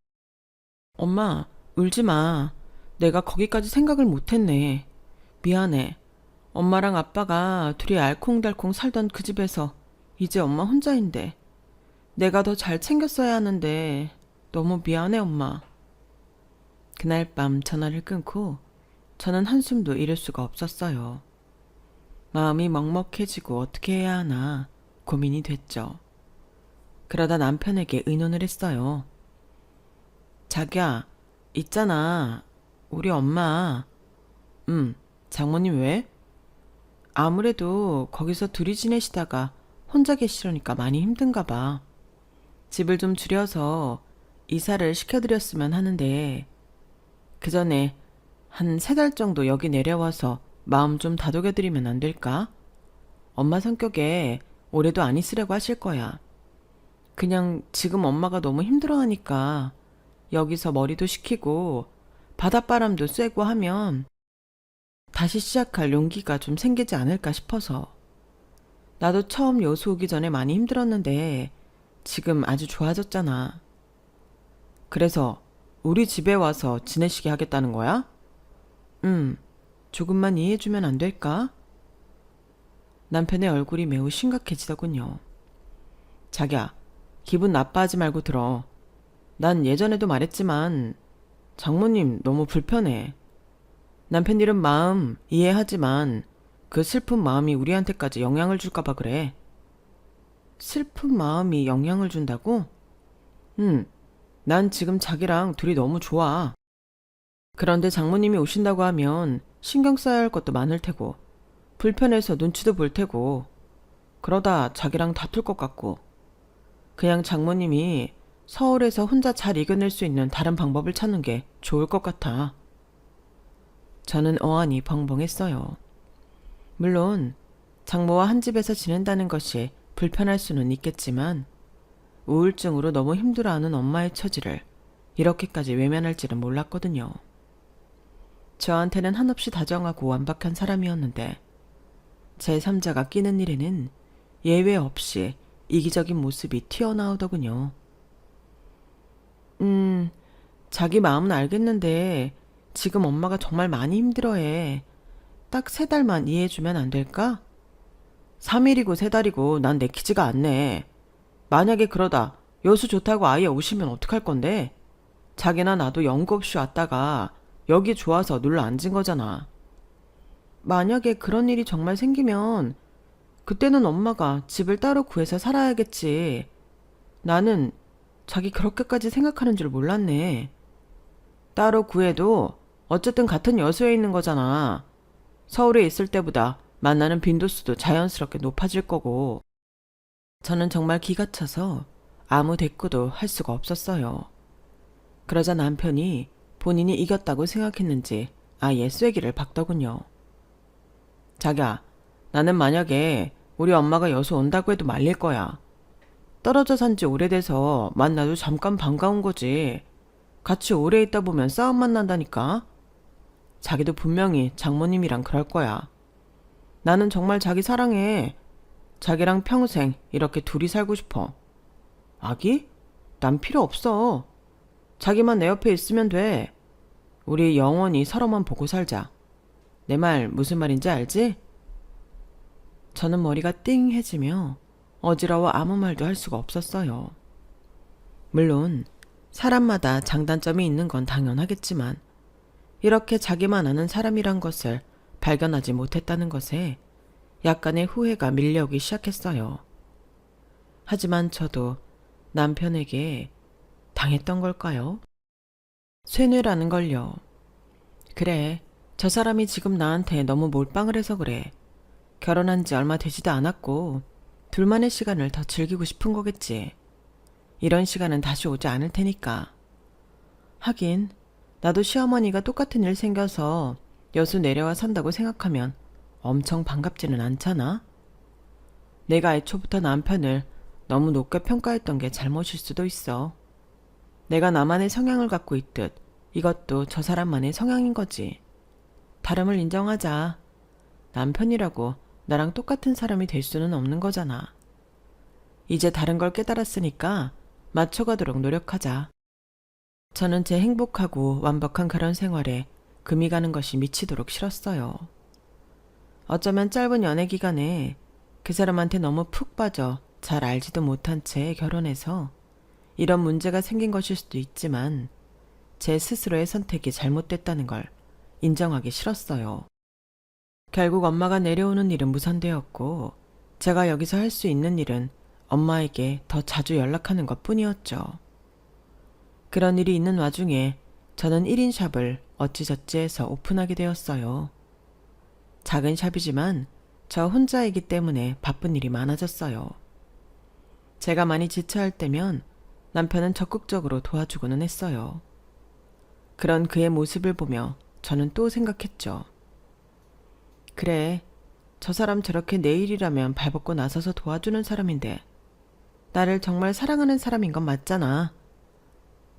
Speaker 1: 엄마, 울지 마. 내가 거기까지 생각을 못했네. 미안해. 엄마랑 아빠가 둘이 알콩달콩 살던 그 집에서 이제 엄마 혼자인데 내가 더 잘 챙겼어야 하는데 너무 미안해 엄마. 그날 밤 전화를 끊고 저는 한숨도 이룰 수가 없었어요. 마음이 먹먹해지고 어떻게 해야 하나 고민이 됐죠. 그러다 남편에게 의논을 했어요. 자기야, 있잖아. 우리 엄마. 장모님 왜? 아무래도 거기서 둘이 지내시다가 혼자 계시려니까 많이 힘든가 봐. 집을 좀 줄여서 이사를 시켜드렸으면 하는데 그 전에 한 3달 정도 여기 내려와서 마음 좀 다독여드리면 안 될까? 엄마 성격에 오래도 안 있으려고 하실 거야. 그냥 지금 엄마가 너무 힘들어하니까 여기서 머리도 식히고 바닷바람도 쐬고 하면 다시 시작할 용기가 좀 생기지 않을까 싶어서. 나도 처음 여수 오기 전에 많이 힘들었는데 지금 아주 좋아졌잖아. 그래서 우리 집에 와서 지내시게 하겠다는 거야? 조금만 이해해주면 안 될까? 남편의 얼굴이 매우 심각해지더군요. 자기야, 기분 나빠하지 말고 들어. 난 예전에도 말했지만 장모님 너무 불편해. 남편 이름 마음 이해하지만 그 슬픈 마음이 우리한테까지 영향을 줄까봐 그래. 슬픈 마음이 영향을 준다고? 난 지금 자기랑 둘이 너무 좋아. 그런데 장모님이 오신다고 하면 신경 써야 할 것도 많을 테고 불편해서 눈치도 볼 테고 그러다 자기랑 다툴 것 같고 그냥 장모님이 서울에서 혼자 잘 이겨낼 수 있는 다른 방법을 찾는 게 좋을 것 같아. 저는 어안이 벙벙했어요. 물론 장모와 한 집에서 지낸다는 것이 불편할 수는 있겠지만 우울증으로 너무 힘들어하는 엄마의 처지를 이렇게까지 외면할 줄은 몰랐거든요. 저한테는 한없이 다정하고 완박한 사람이었는데 제3자가 끼는 일에는 예외 없이 이기적인 모습이 튀어나오더군요. 자기 마음은 알겠는데 지금 엄마가 정말 많이 힘들어해. 딱 3달만 이해해주면 안 될까? 3일이고 3달이고 난 내키지가 않네. 만약에 그러다 여수 좋다고 아예 오시면 어떡할 건데? 자기나 나도 연구 없이 왔다가 여기 좋아서 눌러 앉은 거잖아. 만약에 그런 일이 정말 생기면 그때는 엄마가 집을 따로 구해서 살아야겠지. 나는 자기 그렇게까지 생각하는 줄 몰랐네. 따로 구해도 어쨌든 같은 여수에 있는 거잖아. 서울에 있을 때보다 만나는 빈도수도 자연스럽게 높아질 거고. 저는 정말 기가 차서 아무 대꾸도 할 수가 없었어요. 그러자 남편이 본인이 이겼다고 생각했는지 아예 쐐기를 박더군요. 자기야, 나는 만약에 우리 엄마가 여수 온다고 해도 말릴 거야. 떨어져 산 지 오래돼서 만나도 잠깐 반가운 거지. 같이 오래 있다 보면 싸움만 난다니까. 자기도 분명히 장모님이랑 그럴 거야. 나는 정말 자기 사랑해. 자기랑 평생 이렇게 둘이 살고 싶어. 아기? 난 필요 없어. 자기만 내 옆에 있으면 돼. 우리 영원히 서로만 보고 살자. 내 말 무슨 말인지 알지? 저는 머리가 띵해지며 어지러워 아무 말도 할 수가 없었어요. 물론 사람마다 장단점이 있는 건 당연하겠지만 이렇게 자기만 아는 사람이란 것을 발견하지 못했다는 것에 약간의 후회가 밀려오기 시작했어요. 하지만 저도 남편에게 당했던 걸까요? 쇠뇌라는 걸요. 그래, 저 사람이 지금 나한테 너무 몰빵을 해서 그래. 결혼한 지 얼마 되지도 않았고 둘만의 시간을 더 즐기고 싶은 거겠지. 이런 시간은 다시 오지 않을 테니까. 하긴 나도 시어머니가 똑같은 일 생겨서 여수 내려와 산다고 생각하면 엄청 반갑지는 않잖아. 내가 애초부터 남편을 너무 높게 평가했던 게 잘못일 수도 있어. 내가 나만의 성향을 갖고 있듯 이것도 저 사람만의 성향인 거지. 다름을 인정하자. 남편이라고 나랑 똑같은 사람이 될 수는 없는 거잖아. 이제 다른 걸 깨달았으니까 맞춰가도록 노력하자. 저는 제 행복하고 완벽한 결혼 생활에 금이 가는 것이 미치도록 싫었어요. 어쩌면 짧은 연애 기간에 그 사람한테 너무 푹 빠져 잘 알지도 못한 채 결혼해서 이런 문제가 생긴 것일 수도 있지만 제 스스로의 선택이 잘못됐다는 걸 인정하기 싫었어요. 결국 엄마가 내려오는 일은 무산되었고 제가 여기서 할 수 있는 일은 엄마에게 더 자주 연락하는 것 뿐이었죠. 그런 일이 있는 와중에 저는 1인 샵을 어찌저찌 해서 오픈하게 되었어요. 작은 샵이지만 저 혼자이기 때문에 바쁜 일이 많아졌어요. 제가 많이 지쳐할 때면 남편은 적극적으로 도와주고는 했어요. 그런 그의 모습을 보며 저는 또 생각했죠. 그래, 저 사람 저렇게 내 일이라면 발벗고 나서서 도와주는 사람인데 나를 정말 사랑하는 사람인 건 맞잖아.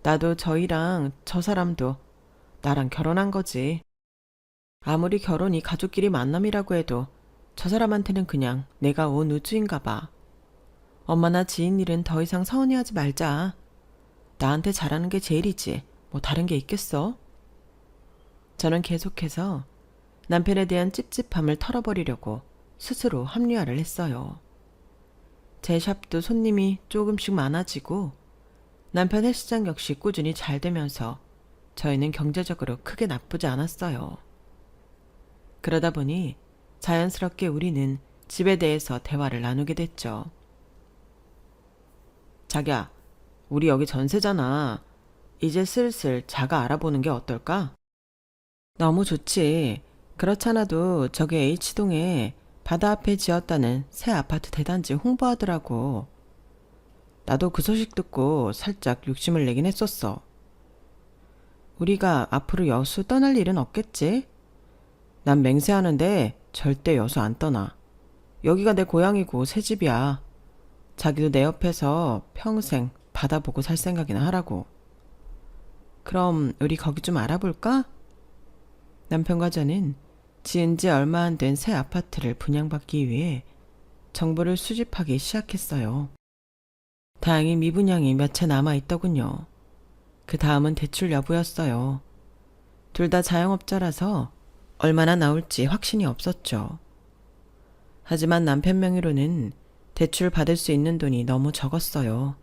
Speaker 1: 나도 저희랑 저 사람도 나랑 결혼한 거지. 아무리 결혼이 가족끼리 만남이라고 해도 저 사람한테는 그냥 내가 온 우주인가 봐. 엄마나 지인 일은 더 이상 서운해하지 말자. 나한테 잘하는 게 제일이지. 뭐 다른 게 있겠어? 저는 계속해서 남편에 대한 찝찝함을 털어버리려고 스스로 합리화를 했어요. 제 샵도 손님이 조금씩 많아지고 남편 헬스장 역시 꾸준히 잘 되면서 저희는 경제적으로 크게 나쁘지 않았어요. 그러다 보니 자연스럽게 우리는 집에 대해서 대화를 나누게 됐죠. 자기야, 우리 여기 전세잖아. 이제 슬슬 자가 알아보는 게 어떨까? 너무 좋지. 그렇잖아도 저기 H동에 바다 앞에 지었다는 새 아파트 대단지 홍보하더라고. 나도 그 소식 듣고 살짝 욕심을 내긴 했었어. 우리가 앞으로 여수 떠날 일은 없겠지? 난 맹세하는데 절대 여수 안 떠나. 여기가 내 고향이고 새 집이야. 자기도 내 옆에서 평생 바다 보고 살 생각이나 하라고. 그럼 우리 거기 좀 알아볼까? 남편과 저는 지은 지 얼마 안 된 새 아파트를 분양받기 위해 정보를 수집하기 시작했어요. 다행히 미분양이 몇 채 남아있더군요. 그 다음은 대출 여부였어요. 둘 다 자영업자라서 얼마나 나올지 확신이 없었죠. 하지만 남편 명의로는 대출 받을 수 있는 돈이 너무 적었어요.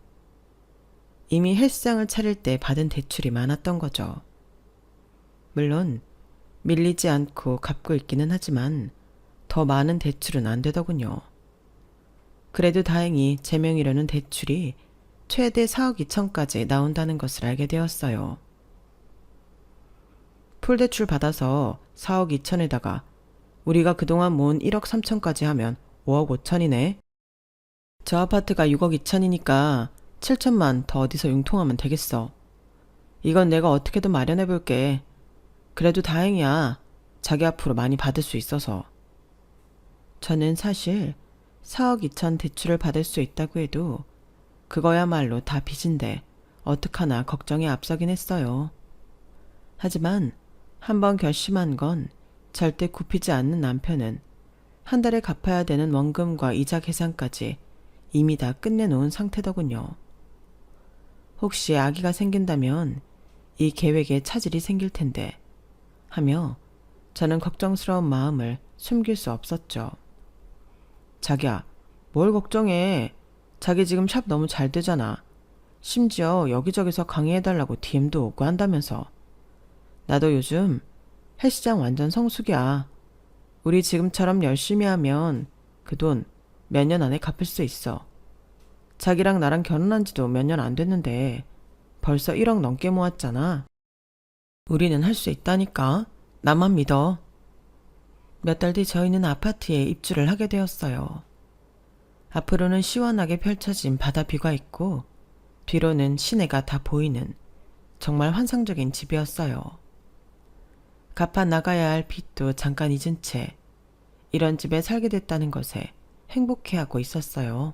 Speaker 1: 이미 헬스장을 차릴 때 받은 대출이 많았던 거죠. 물론 밀리지 않고 갚고 있기는 하지만 더 많은 대출은 안 되더군요. 그래도 다행히 제 명의로는 대출이 최대 4억 2천까지 나온다는 것을 알게 되었어요. 풀대출 받아서 4억 2천에다가 우리가 그동안 모은 1억 3천까지 하면 5억 5천이네. 저 아파트가 6억 2천이니까 7천만 더 어디서 융통하면 되겠어. 이건 내가 어떻게든 마련해 볼게. 그래도 다행이야. 자기 앞으로 많이 받을 수 있어서. 저는 사실 4억 2천 대출을 받을 수 있다고 해도 그거야말로 다 빚인데 어떡하나 걱정이 앞서긴 했어요. 하지만 한번 결심한 건 절대 굽히지 않는 남편은 한 달에 갚아야 되는 원금과 이자 계산까지 이미 다 끝내놓은 상태더군요. 혹시 아기가 생긴다면 이 계획에 차질이 생길 텐데 하며 저는 걱정스러운 마음을 숨길 수 없었죠. 자기야, 뭘 걱정해. 자기 지금 샵 너무 잘 되잖아. 심지어 여기저기서 강의해달라고 DM도 오고 한다면서. 나도 요즘 헬스장 완전 성수기야. 우리 지금처럼 열심히 하면 그 돈 몇 년 안에 갚을 수 있어. 자기랑 나랑 결혼한 지도 몇 년 안 됐는데 벌써 1억 넘게 모았잖아. 우리는 할 수 있다니까. 나만 믿어. 몇 달 뒤 저희는 아파트에 입주를 하게 되었어요. 앞으로는 시원하게 펼쳐진 바다뷰가 있고 뒤로는 시내가 다 보이는 정말 환상적인 집이었어요. 갚아 나가야 할 빚도 잠깐 잊은 채 이런 집에 살게 됐다는 것에 행복해하고 있었어요.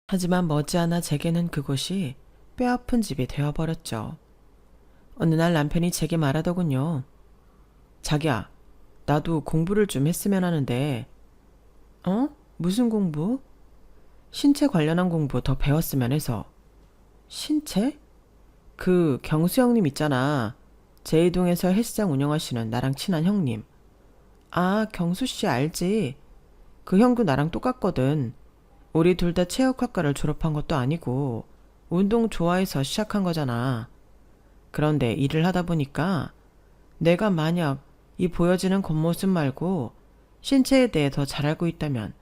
Speaker 1: 하지만 머지않아 제게는 그곳이 뼈아픈 집이 되어버렸죠. 어느 날 남편이 제게 말하더군요. 자기야, 나도 공부를 좀 했으면 하는데. 어? 무슨 공부? 신체 관련한 공부 더 배웠으면 해서. 신체? 그 경수 형님 있잖아. 제2동에서 헬스장 운영하시는 나랑 친한 형님. 아, 경수 씨 알지? 그 형도 나랑 똑같거든. 우리 둘 다 체육학과를 졸업한 것도 아니고 운동 좋아해서 시작한 거잖아. 그런데 일을 하다 보니까 내가 만약 이 보여지는 겉모습 말고 신체에 대해 더 잘 알고 있다면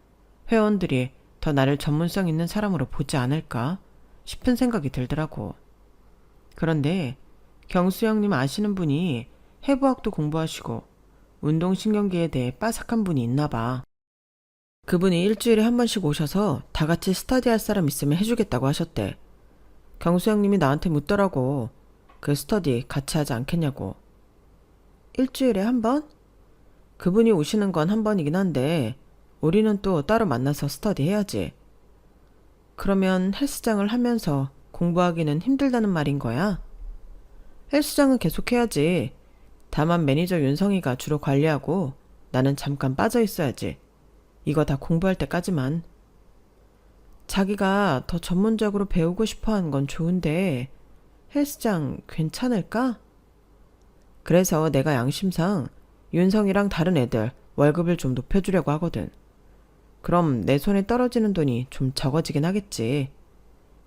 Speaker 1: 회원들이 더 나를 전문성 있는 사람으로 보지 않을까 싶은 생각이 들더라고. 그런데 경수 형님 아시는 분이 해부학도 공부하시고 운동신경계에 대해 빠삭한 분이 있나 봐. 그분이 일주일에 한 번씩 오셔서 다 같이 스터디할 사람 있으면 해주겠다고 하셨대. 경수 형님이 나한테 묻더라고. 그 스터디 같이 하지 않겠냐고. 일주일에 한 번? 그분이 오시는 건 한 번이긴 한데 우리는 또 따로 만나서 스터디 해야지. 그러면 헬스장을 하면서 공부하기는 힘들다는 말인 거야? 헬스장은 계속해야지. 다만 매니저 윤성이가 주로 관리하고 나는 잠깐 빠져 있어야지. 이거 다 공부할 때까지만. 자기가 더 전문적으로 배우고 싶어 하는 건 좋은데 헬스장 괜찮을까? 그래서 내가 양심상 윤성이랑 다른 애들 월급을 좀 높여주려고 하거든. 그럼 내 손에 떨어지는 돈이 좀 적어지긴 하겠지.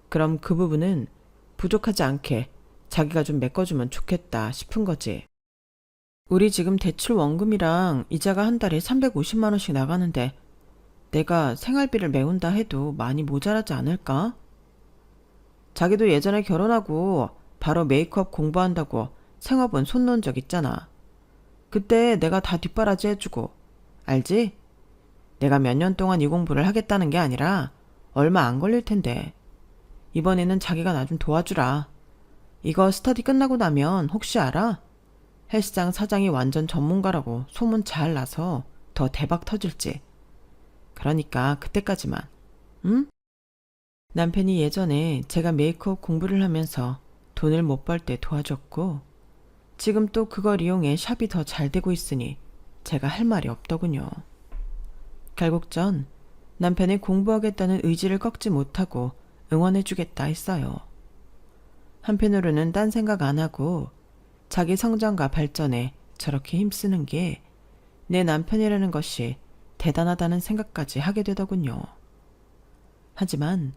Speaker 1: 그럼 그 부분은 부족하지 않게 자기가 좀 메꿔주면 좋겠다 싶은 거지. 우리 지금 대출 원금이랑 이자가 한 달에 350만 원씩 나가는데 내가 생활비를 메운다 해도 많이 모자라지 않을까? 자기도 예전에 결혼하고 바로 메이크업 공부한다고 생업은 손 놓은 적 있잖아. 그때 내가 다 뒷바라지 해주고, 알지? 내가 몇 년 동안 이 공부를 하겠다는 게 아니라 얼마 안 걸릴 텐데. 이번에는 자기가 나 좀 도와주라. 이거 스터디 끝나고 나면 혹시 알아? 헬스장 사장이 완전 전문가라고 소문 잘 나서 더 대박 터질지. 그러니까 그때까지만. 응? 남편이 예전에 제가 메이크업 공부를 하면서 돈을 못 벌 때 도와줬고 지금 또 그걸 이용해 샵이 더 잘 되고 있으니 제가 할 말이 없더군요. 결국 전 남편이 공부하겠다는 의지를 꺾지 못하고 응원해주겠다 했어요. 한편으로는 딴 생각 안 하고 자기 성장과 발전에 저렇게 힘쓰는 게 내 남편이라는 것이 대단하다는 생각까지 하게 되더군요. 하지만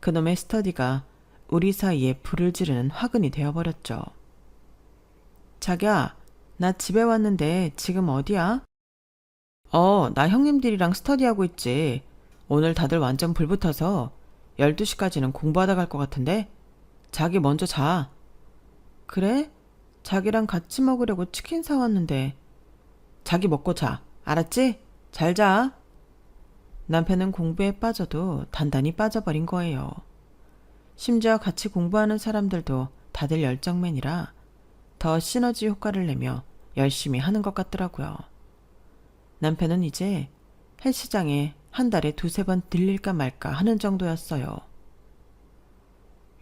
Speaker 1: 그놈의 스터디가 우리 사이에 불을 지르는 화근이 되어버렸죠. 자기야, 나 집에 왔는데 지금 어디야? 나 형님들이랑 스터디하고 있지. 오늘 다들 완전 불붙어서 12시까지는 공부하다 갈 것 같은데? 자기 먼저 자. 그래? 자기랑 같이 먹으려고 치킨 사왔는데. 자기 먹고 자. 알았지? 잘 자. 남편은 공부에 빠져도 단단히 빠져버린 거예요. 심지어 같이 공부하는 사람들도 다들 열정맨이라 더 시너지 효과를 내며 열심히 하는 것 같더라고요. 남편은 이제 헬스장에 한 달에 2-3번 들릴까 말까 하는 정도였어요.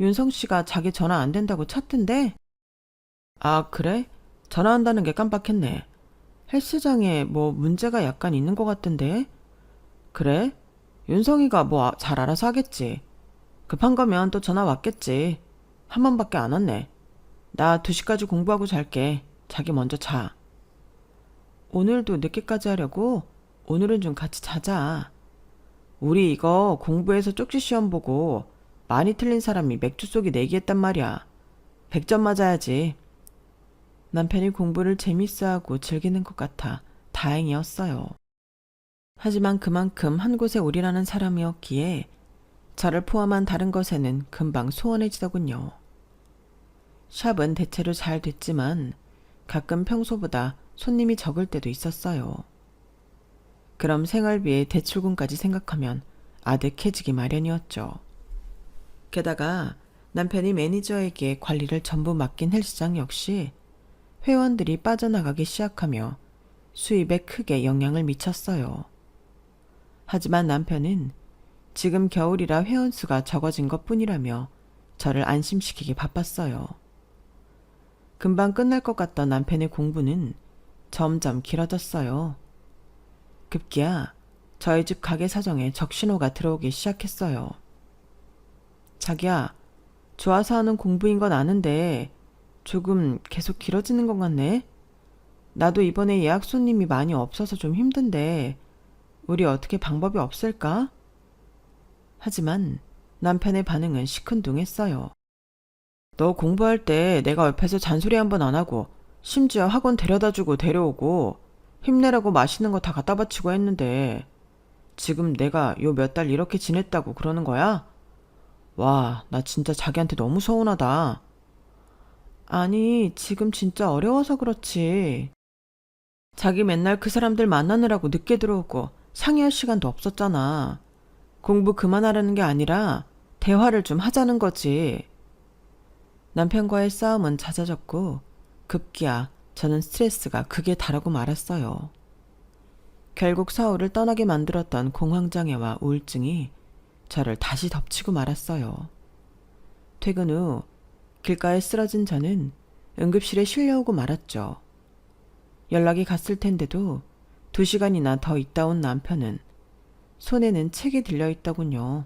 Speaker 1: 윤성 씨가 자기 전화 안 된다고 찾던데? 아, 그래? 전화한다는 게 깜빡했네. 헬스장에 뭐 문제가 약간 있는 것 같던데? 그래? 윤성이가 뭐 잘 알아서 하겠지. 급한 거면 또 전화 왔겠지. 한 번밖에 안 왔네. 나 2시까지 공부하고 잘게. 자기 먼저 자. 오늘도 늦게까지 하려고? 오늘은 좀 같이 자자. 우리 이거 공부해서 쪽지 시험 보고 많이 틀린 사람이 맥주 쏘기 내기했단 말이야. 100점 맞아야지. 남편이 공부를 재밌어하고 즐기는 것 같아 다행이었어요. 하지만 그만큼 한 곳에 오리라는 사람이었기에 저를 포함한 다른 것에는 금방 소원해지더군요. 샵은 대체로 잘 됐지만 가끔 평소보다 손님이 적을 때도 있었어요. 그럼 생활비에 대출금까지 생각하면 아득해지기 마련이었죠. 게다가 남편이 매니저에게 관리를 전부 맡긴 헬스장 역시 회원들이 빠져나가기 시작하며 수입에 크게 영향을 미쳤어요. 하지만 남편은 지금 겨울이라 회원수가 적어진 것 뿐이라며 저를 안심시키기 바빴어요. 금방 끝날 것 같던 남편의 공부는 점점 길어졌어요. 급기야 저희 집 가게 사정에 적신호가 들어오기 시작했어요. 자기야, 좋아서 하는 공부인 건 아는데 조금 계속 길어지는 것 같네? 나도 이번에 예약 손님이 많이 없어서 좀 힘든데 우리 어떻게 방법이 없을까? 하지만 남편의 반응은 시큰둥했어요. 너 공부할 때 내가 옆에서 잔소리 한 번 안 하고 심지어 학원 데려다주고 데려오고 힘내라고 맛있는 거 다 갖다 바치고 했는데 지금 내가 요 몇 달 이렇게 지냈다고 그러는 거야? 와, 나 진짜 자기한테 너무 서운하다. 아니, 지금 진짜 어려워서 그렇지. 자기 맨날 그 사람들 만나느라고 늦게 들어오고 상의할 시간도 없었잖아. 공부 그만하라는 게 아니라 대화를 좀 하자는 거지. 남편과의 싸움은 잦아졌고 급기야 저는 스트레스가 극에 달하고 말았어요. 결국 서울을 떠나게 만들었던 공황장애와 우울증이 저를 다시 덮치고 말았어요. 퇴근 후 길가에 쓰러진 저는 응급실에 실려오고 말았죠. 연락이 갔을 텐데도 2시간이나 더 있다 온 남편은 손에는 책이 들려있더군요.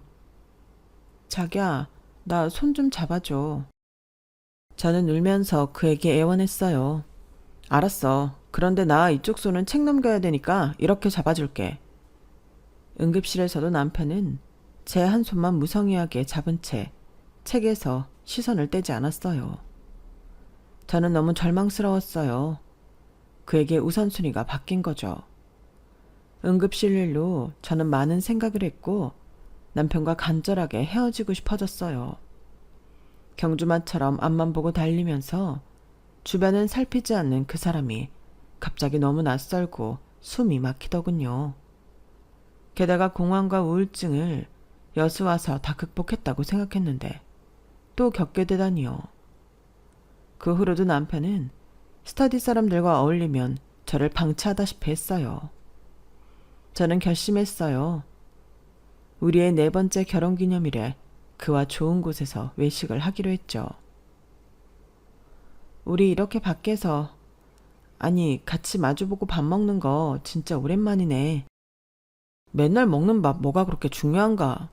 Speaker 1: 자기야, 나 손 좀 잡아줘. 저는 울면서 그에게 애원했어요. 알았어. 그런데 나 이쪽 손은 책 넘겨야 되니까 이렇게 잡아줄게. 응급실에서도 남편은 제 한 손만 무성의하게 잡은 채 책에서 시선을 떼지 않았어요. 저는 너무 절망스러웠어요. 그에게 우선순위가 바뀐 거죠. 응급실 일로 저는 많은 생각을 했고 남편과 간절하게 헤어지고 싶어졌어요. 경주마처럼 앞만 보고 달리면서 주변은 살피지 않는 그 사람이 갑자기 너무 낯설고 숨이 막히더군요. 게다가 공황과 우울증을 여수와서 다 극복했다고 생각했는데 또 겪게 되다니요. 그 후로도 남편은 스터디 사람들과 어울리면 저를 방치하다시피 했어요. 저는 결심했어요. 우리의 4번째 결혼기념일에 그와 좋은 곳에서 외식을 하기로 했죠. 우리 이렇게 밖에서, 아니 같이 마주보고 밥 먹는 거 진짜 오랜만이네. 맨날 먹는 밥 뭐가 그렇게 중요한가?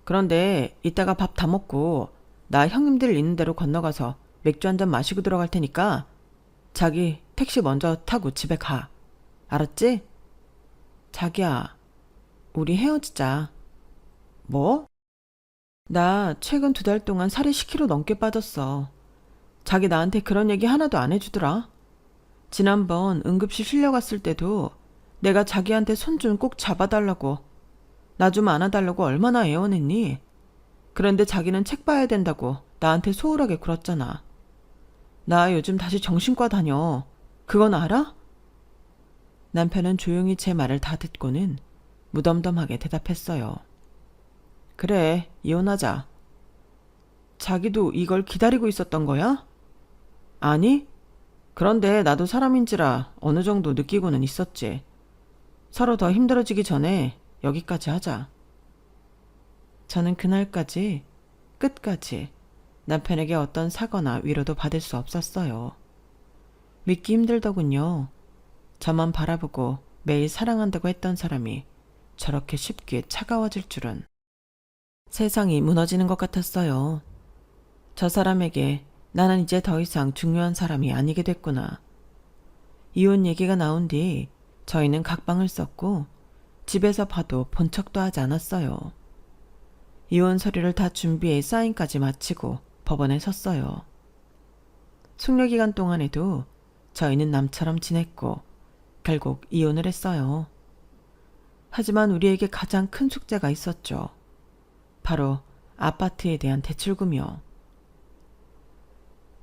Speaker 1: 그런데 이따가 밥 다 먹고 나 형님들 있는 데로 건너가서 맥주 한잔 마시고 들어갈 테니까 자기 택시 먼저 타고 집에 가. 알았지? 자기야, 우리 헤어지자. 뭐? 나 최근 2달 동안 살이 10kg 넘게 빠졌어. 자기 나한테 그런 얘기 하나도 안 해주더라. 지난번 응급실 실려갔을 때도 내가 자기한테 손 좀 꼭 잡아달라고, 나 좀 안아달라고 얼마나 애원했니? 그런데 자기는 책 봐야 된다고 나한테 소홀하게 굴었잖아. 나 요즘 다시 정신과 다녀. 그건 알아? 남편은 조용히 제 말을 다 듣고는 무덤덤하게 대답했어요. 그래, 이혼하자. 자기도 이걸 기다리고 있었던 거야? 아니? 그런데 나도 사람인지라 어느 정도 느끼고는 있었지. 서로 더 힘들어지기 전에 여기까지 하자. 저는 그날까지 끝까지 남편에게 어떤 사과나 위로도 받을 수 없었어요. 믿기 힘들더군요. 저만 바라보고 매일 사랑한다고 했던 사람이 저렇게 쉽게 차가워질 줄은. 세상이 무너지는 것 같았어요. 저 사람에게 나는 이제 더 이상 중요한 사람이 아니게 됐구나. 이혼 얘기가 나온 뒤 저희는 각방을 썼고 집에서 봐도 본 척도 하지 않았어요. 이혼 서류를 다 준비해 사인까지 마치고 법원에 섰어요. 숙려기간 동안에도 저희는 남처럼 지냈고 결국 이혼을 했어요. 하지만 우리에게 가장 큰 숙제가 있었죠. 바로 아파트에 대한 대출금이요.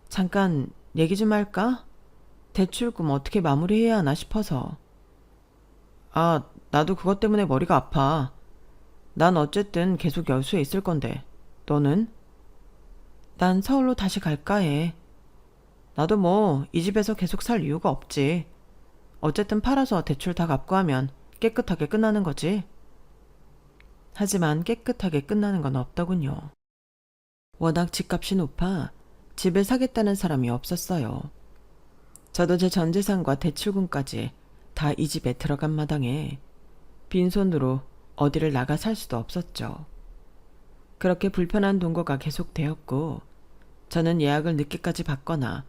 Speaker 1: 잠깐 얘기 좀 할까? 대출금 어떻게 마무리해야 하나 싶어서. 아, 나도 그것 때문에 머리가 아파. 난 어쨌든 계속 여수에 있을 건데. 너는? 난 서울로 다시 갈까 해. 나도 뭐 이 집에서 계속 살 이유가 없지. 어쨌든 팔아서 대출 다 갚고 하면 깨끗하게 끝나는 거지. 하지만 깨끗하게 끝나는 건 없더군요. 워낙 집값이 높아 집을 사겠다는 사람이 없었어요. 저도 제 전 재산과 대출금까지 다 이 집에 들어간 마당에 빈손으로 어디를 나가 살 수도 없었죠. 그렇게 불편한 동거가 계속되었고 저는 예약을 늦게까지 받거나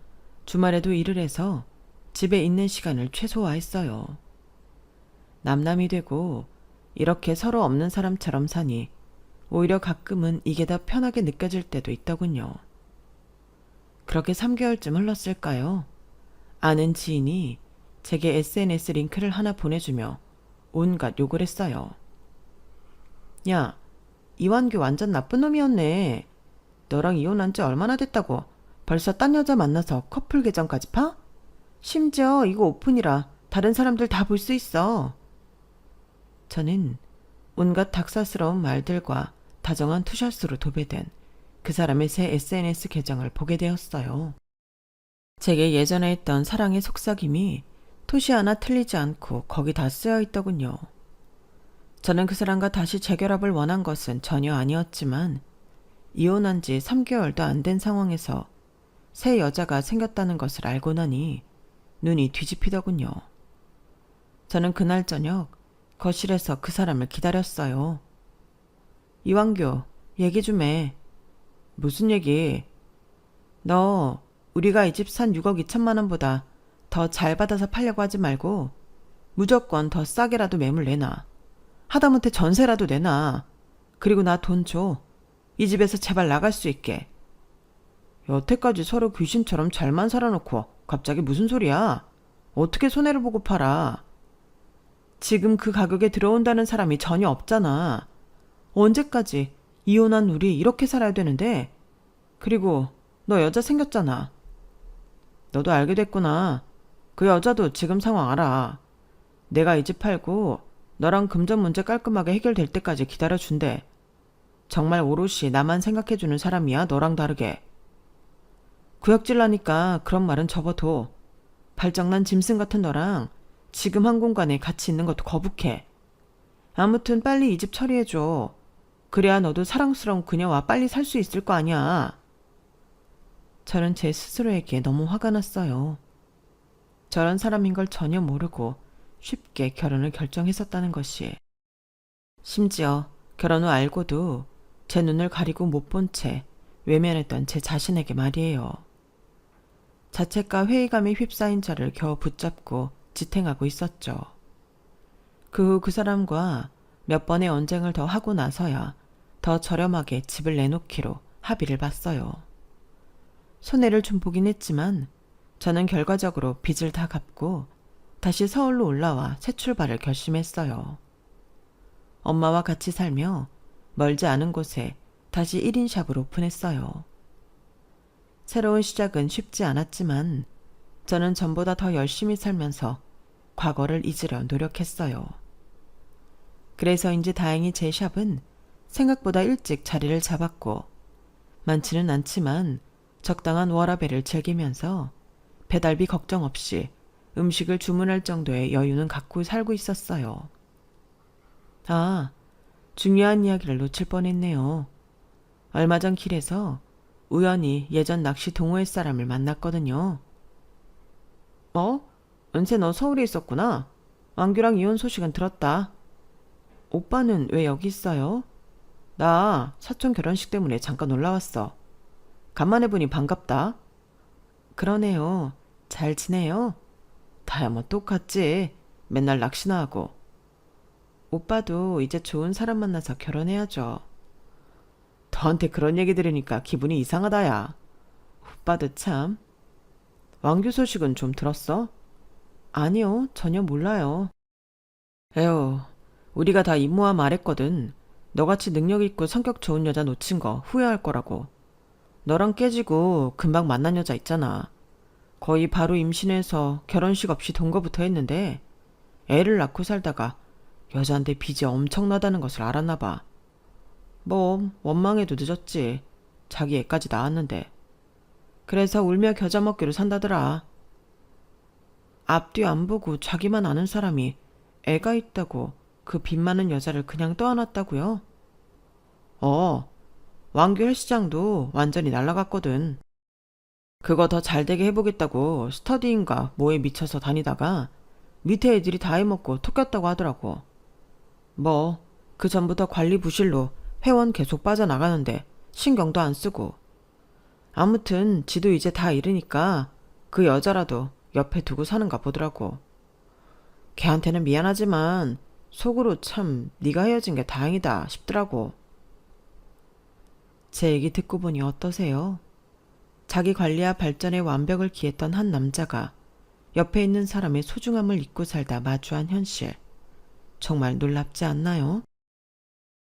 Speaker 1: 주말에도 일을 해서 집에 있는 시간을 최소화했어요. 남남이 되고 이렇게 서로 없는 사람처럼 사니 오히려 가끔은 이게 더 편하게 느껴질 때도 있더군요. 그렇게 3개월쯤 흘렀을까요? 아는 지인이 제게 SNS 링크를 하나 보내주며 온갖 욕을 했어요. 야, 이완규 완전 나쁜 놈이었네. 너랑 이혼한 지 얼마나 됐다고 벌써 딴 여자 만나서 커플 계정까지 파? 심지어 이거 오픈이라 다른 사람들 다 볼 수 있어. 저는 온갖 닭사스러운 말들과 다정한 투샷으로 도배된 그 사람의 새 SNS 계정을 보게 되었어요. 제게 예전에 했던 사랑의 속삭임이 토시 하나 틀리지 않고 거기 다 쓰여 있더군요. 저는 그 사람과 다시 재결합을 원한 것은 전혀 아니었지만 이혼한 지 3개월도 안 된 상황에서 새 여자가 생겼다는 것을 알고 나니 눈이 뒤집히더군요. 저는 그날 저녁 거실에서 그 사람을 기다렸어요. 이완규, 얘기 좀 해. 무슨 얘기? 너 우리가 이 집 산 6억 2천만 원보다 더 잘 받아서 팔려고 하지 말고 무조건 더 싸게라도 매물 내놔. 하다못해 전세라도 내놔. 그리고 나 돈 줘. 이 집에서 제발 나갈 수 있게. 여태까지 서로 귀신처럼 잘만 살아놓고 갑자기 무슨 소리야? 어떻게 손해를 보고 팔아? 지금 그 가격에 들어온다는 사람이 전혀 없잖아. 언제까지 이혼한 우리 이렇게 살아야 되는데? 그리고 너 여자 생겼잖아. 너도 알게 됐구나. 그 여자도 지금 상황 알아. 내가 이 집 팔고 너랑 금전 문제 깔끔하게 해결될 때까지 기다려준대. 정말 오롯이 나만 생각해주는 사람이야, 너랑 다르게. 구역질 나니까 그런 말은 접어둬. 발정난 짐승 같은 너랑 지금 한 공간에 같이 있는 것도 거북해. 아무튼 빨리 이 집 처리해줘. 그래야 너도 사랑스러운 그녀와 빨리 살 수 있을 거 아니야. 저는 제 스스로에게 너무 화가 났어요. 저런 사람인 걸 전혀 모르고 쉽게 결혼을 결정했었다는 것이. 심지어 결혼 후 알고도 제 눈을 가리고 못 본 채 외면했던 제 자신에게 말이에요. 자책과 회의감에 휩싸인 저를 겨우 붙잡고 지탱하고 있었죠. 그 후 그 사람과 몇 번의 언쟁을 더 하고 나서야 더 저렴하게 집을 내놓기로 합의를 봤어요. 손해를 좀 보긴 했지만 저는 결과적으로 빚을 다 갚고 다시 서울로 올라와 새 출발을 결심했어요. 엄마와 같이 살며 멀지 않은 곳에 다시 1인 샵을 오픈했어요. 새로운 시작은 쉽지 않았지만 저는 전보다 더 열심히 살면서 과거를 잊으려 노력했어요. 그래서인지 다행히 제 샵은 생각보다 일찍 자리를 잡았고 많지는 않지만 적당한 워라밸을 즐기면서 배달비 걱정 없이 음식을 주문할 정도의 여유는 갖고 살고 있었어요. 아, 중요한 이야기를 놓칠 뻔했네요. 얼마 전 길에서 우연히 예전 낚시 동호회 사람을 만났거든요. 은세 너 서울에 있었구나. 왕규랑 이혼 소식은 들었다. 오빠는 왜 여기 있어요? 나 사촌 결혼식 때문에 잠깐 올라왔어. 간만에 보니 반갑다. 그러네요. 잘 지내요? 다야 뭐 똑같지. 맨날 낚시나 하고. 오빠도 이제 좋은 사람 만나서 결혼해야죠. 너한테 그런 얘기 들으니까 기분이 이상하다 야. 오빠도 참. 왕규 소식은 좀 들었어? 아니요, 전혀 몰라요. 에휴, 우리가 다 임모와 말했거든. 너같이 능력 있고 성격 좋은 여자 놓친 거 후회할 거라고. 너랑 깨지고 금방 만난 여자 있잖아. 거의 바로 임신해서 결혼식 없이 동거부터 했는데 애를 낳고 살다가 여자한테 빚이 엄청나다는 것을 알았나 봐. 뭐 원망해도 늦었지. 자기 애까지 낳았는데. 그래서 울며 겨자 먹기로 산다더라. 앞뒤 안 보고 자기만 아는 사람이 애가 있다고 그 빚 많은 여자를 그냥 떠안았다고요? 왕규 헬스장도 완전히 날라갔거든. 그거 더 잘되게 해보겠다고 스터디인가 뭐에 미쳐서 다니다가 밑에 애들이 다 해먹고 톡 꼈다고 하더라고. 뭐 그 전부터 관리 부실로 회원 계속 빠져나가는데 신경도 안 쓰고. 아무튼 지도 이제 다 잃으니까 그 여자라도 옆에 두고 사는가 보더라고. 걔한테는 미안하지만 속으로 참 네가 헤어진 게 다행이다 싶더라고. 제 얘기 듣고 보니 어떠세요? 자기 관리와 발전의 완벽을 기했던 한 남자가 옆에 있는 사람의 소중함을 잊고 살다 마주한 현실. 정말 놀랍지 않나요?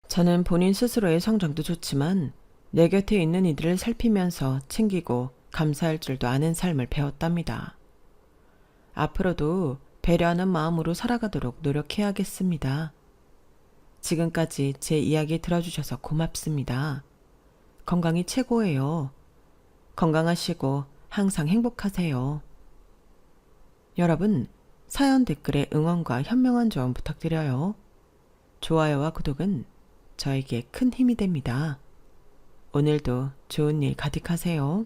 Speaker 1: 저는 본인 스스로의 성장도 좋지만 내 곁에 있는 이들을 살피면서 챙기고 감사할 줄도 아는 삶을 배웠답니다. 앞으로도 배려하는 마음으로 살아가도록 노력해야겠습니다. 지금까지 제 이야기 들어주셔서 고맙습니다. 건강이 최고예요. 건강하시고 항상 행복하세요. 여러분, 사연 댓글에 응원과 현명한 조언 부탁드려요. 좋아요와 구독은 저에게 큰 힘이 됩니다. 오늘도 좋은 일 가득하세요.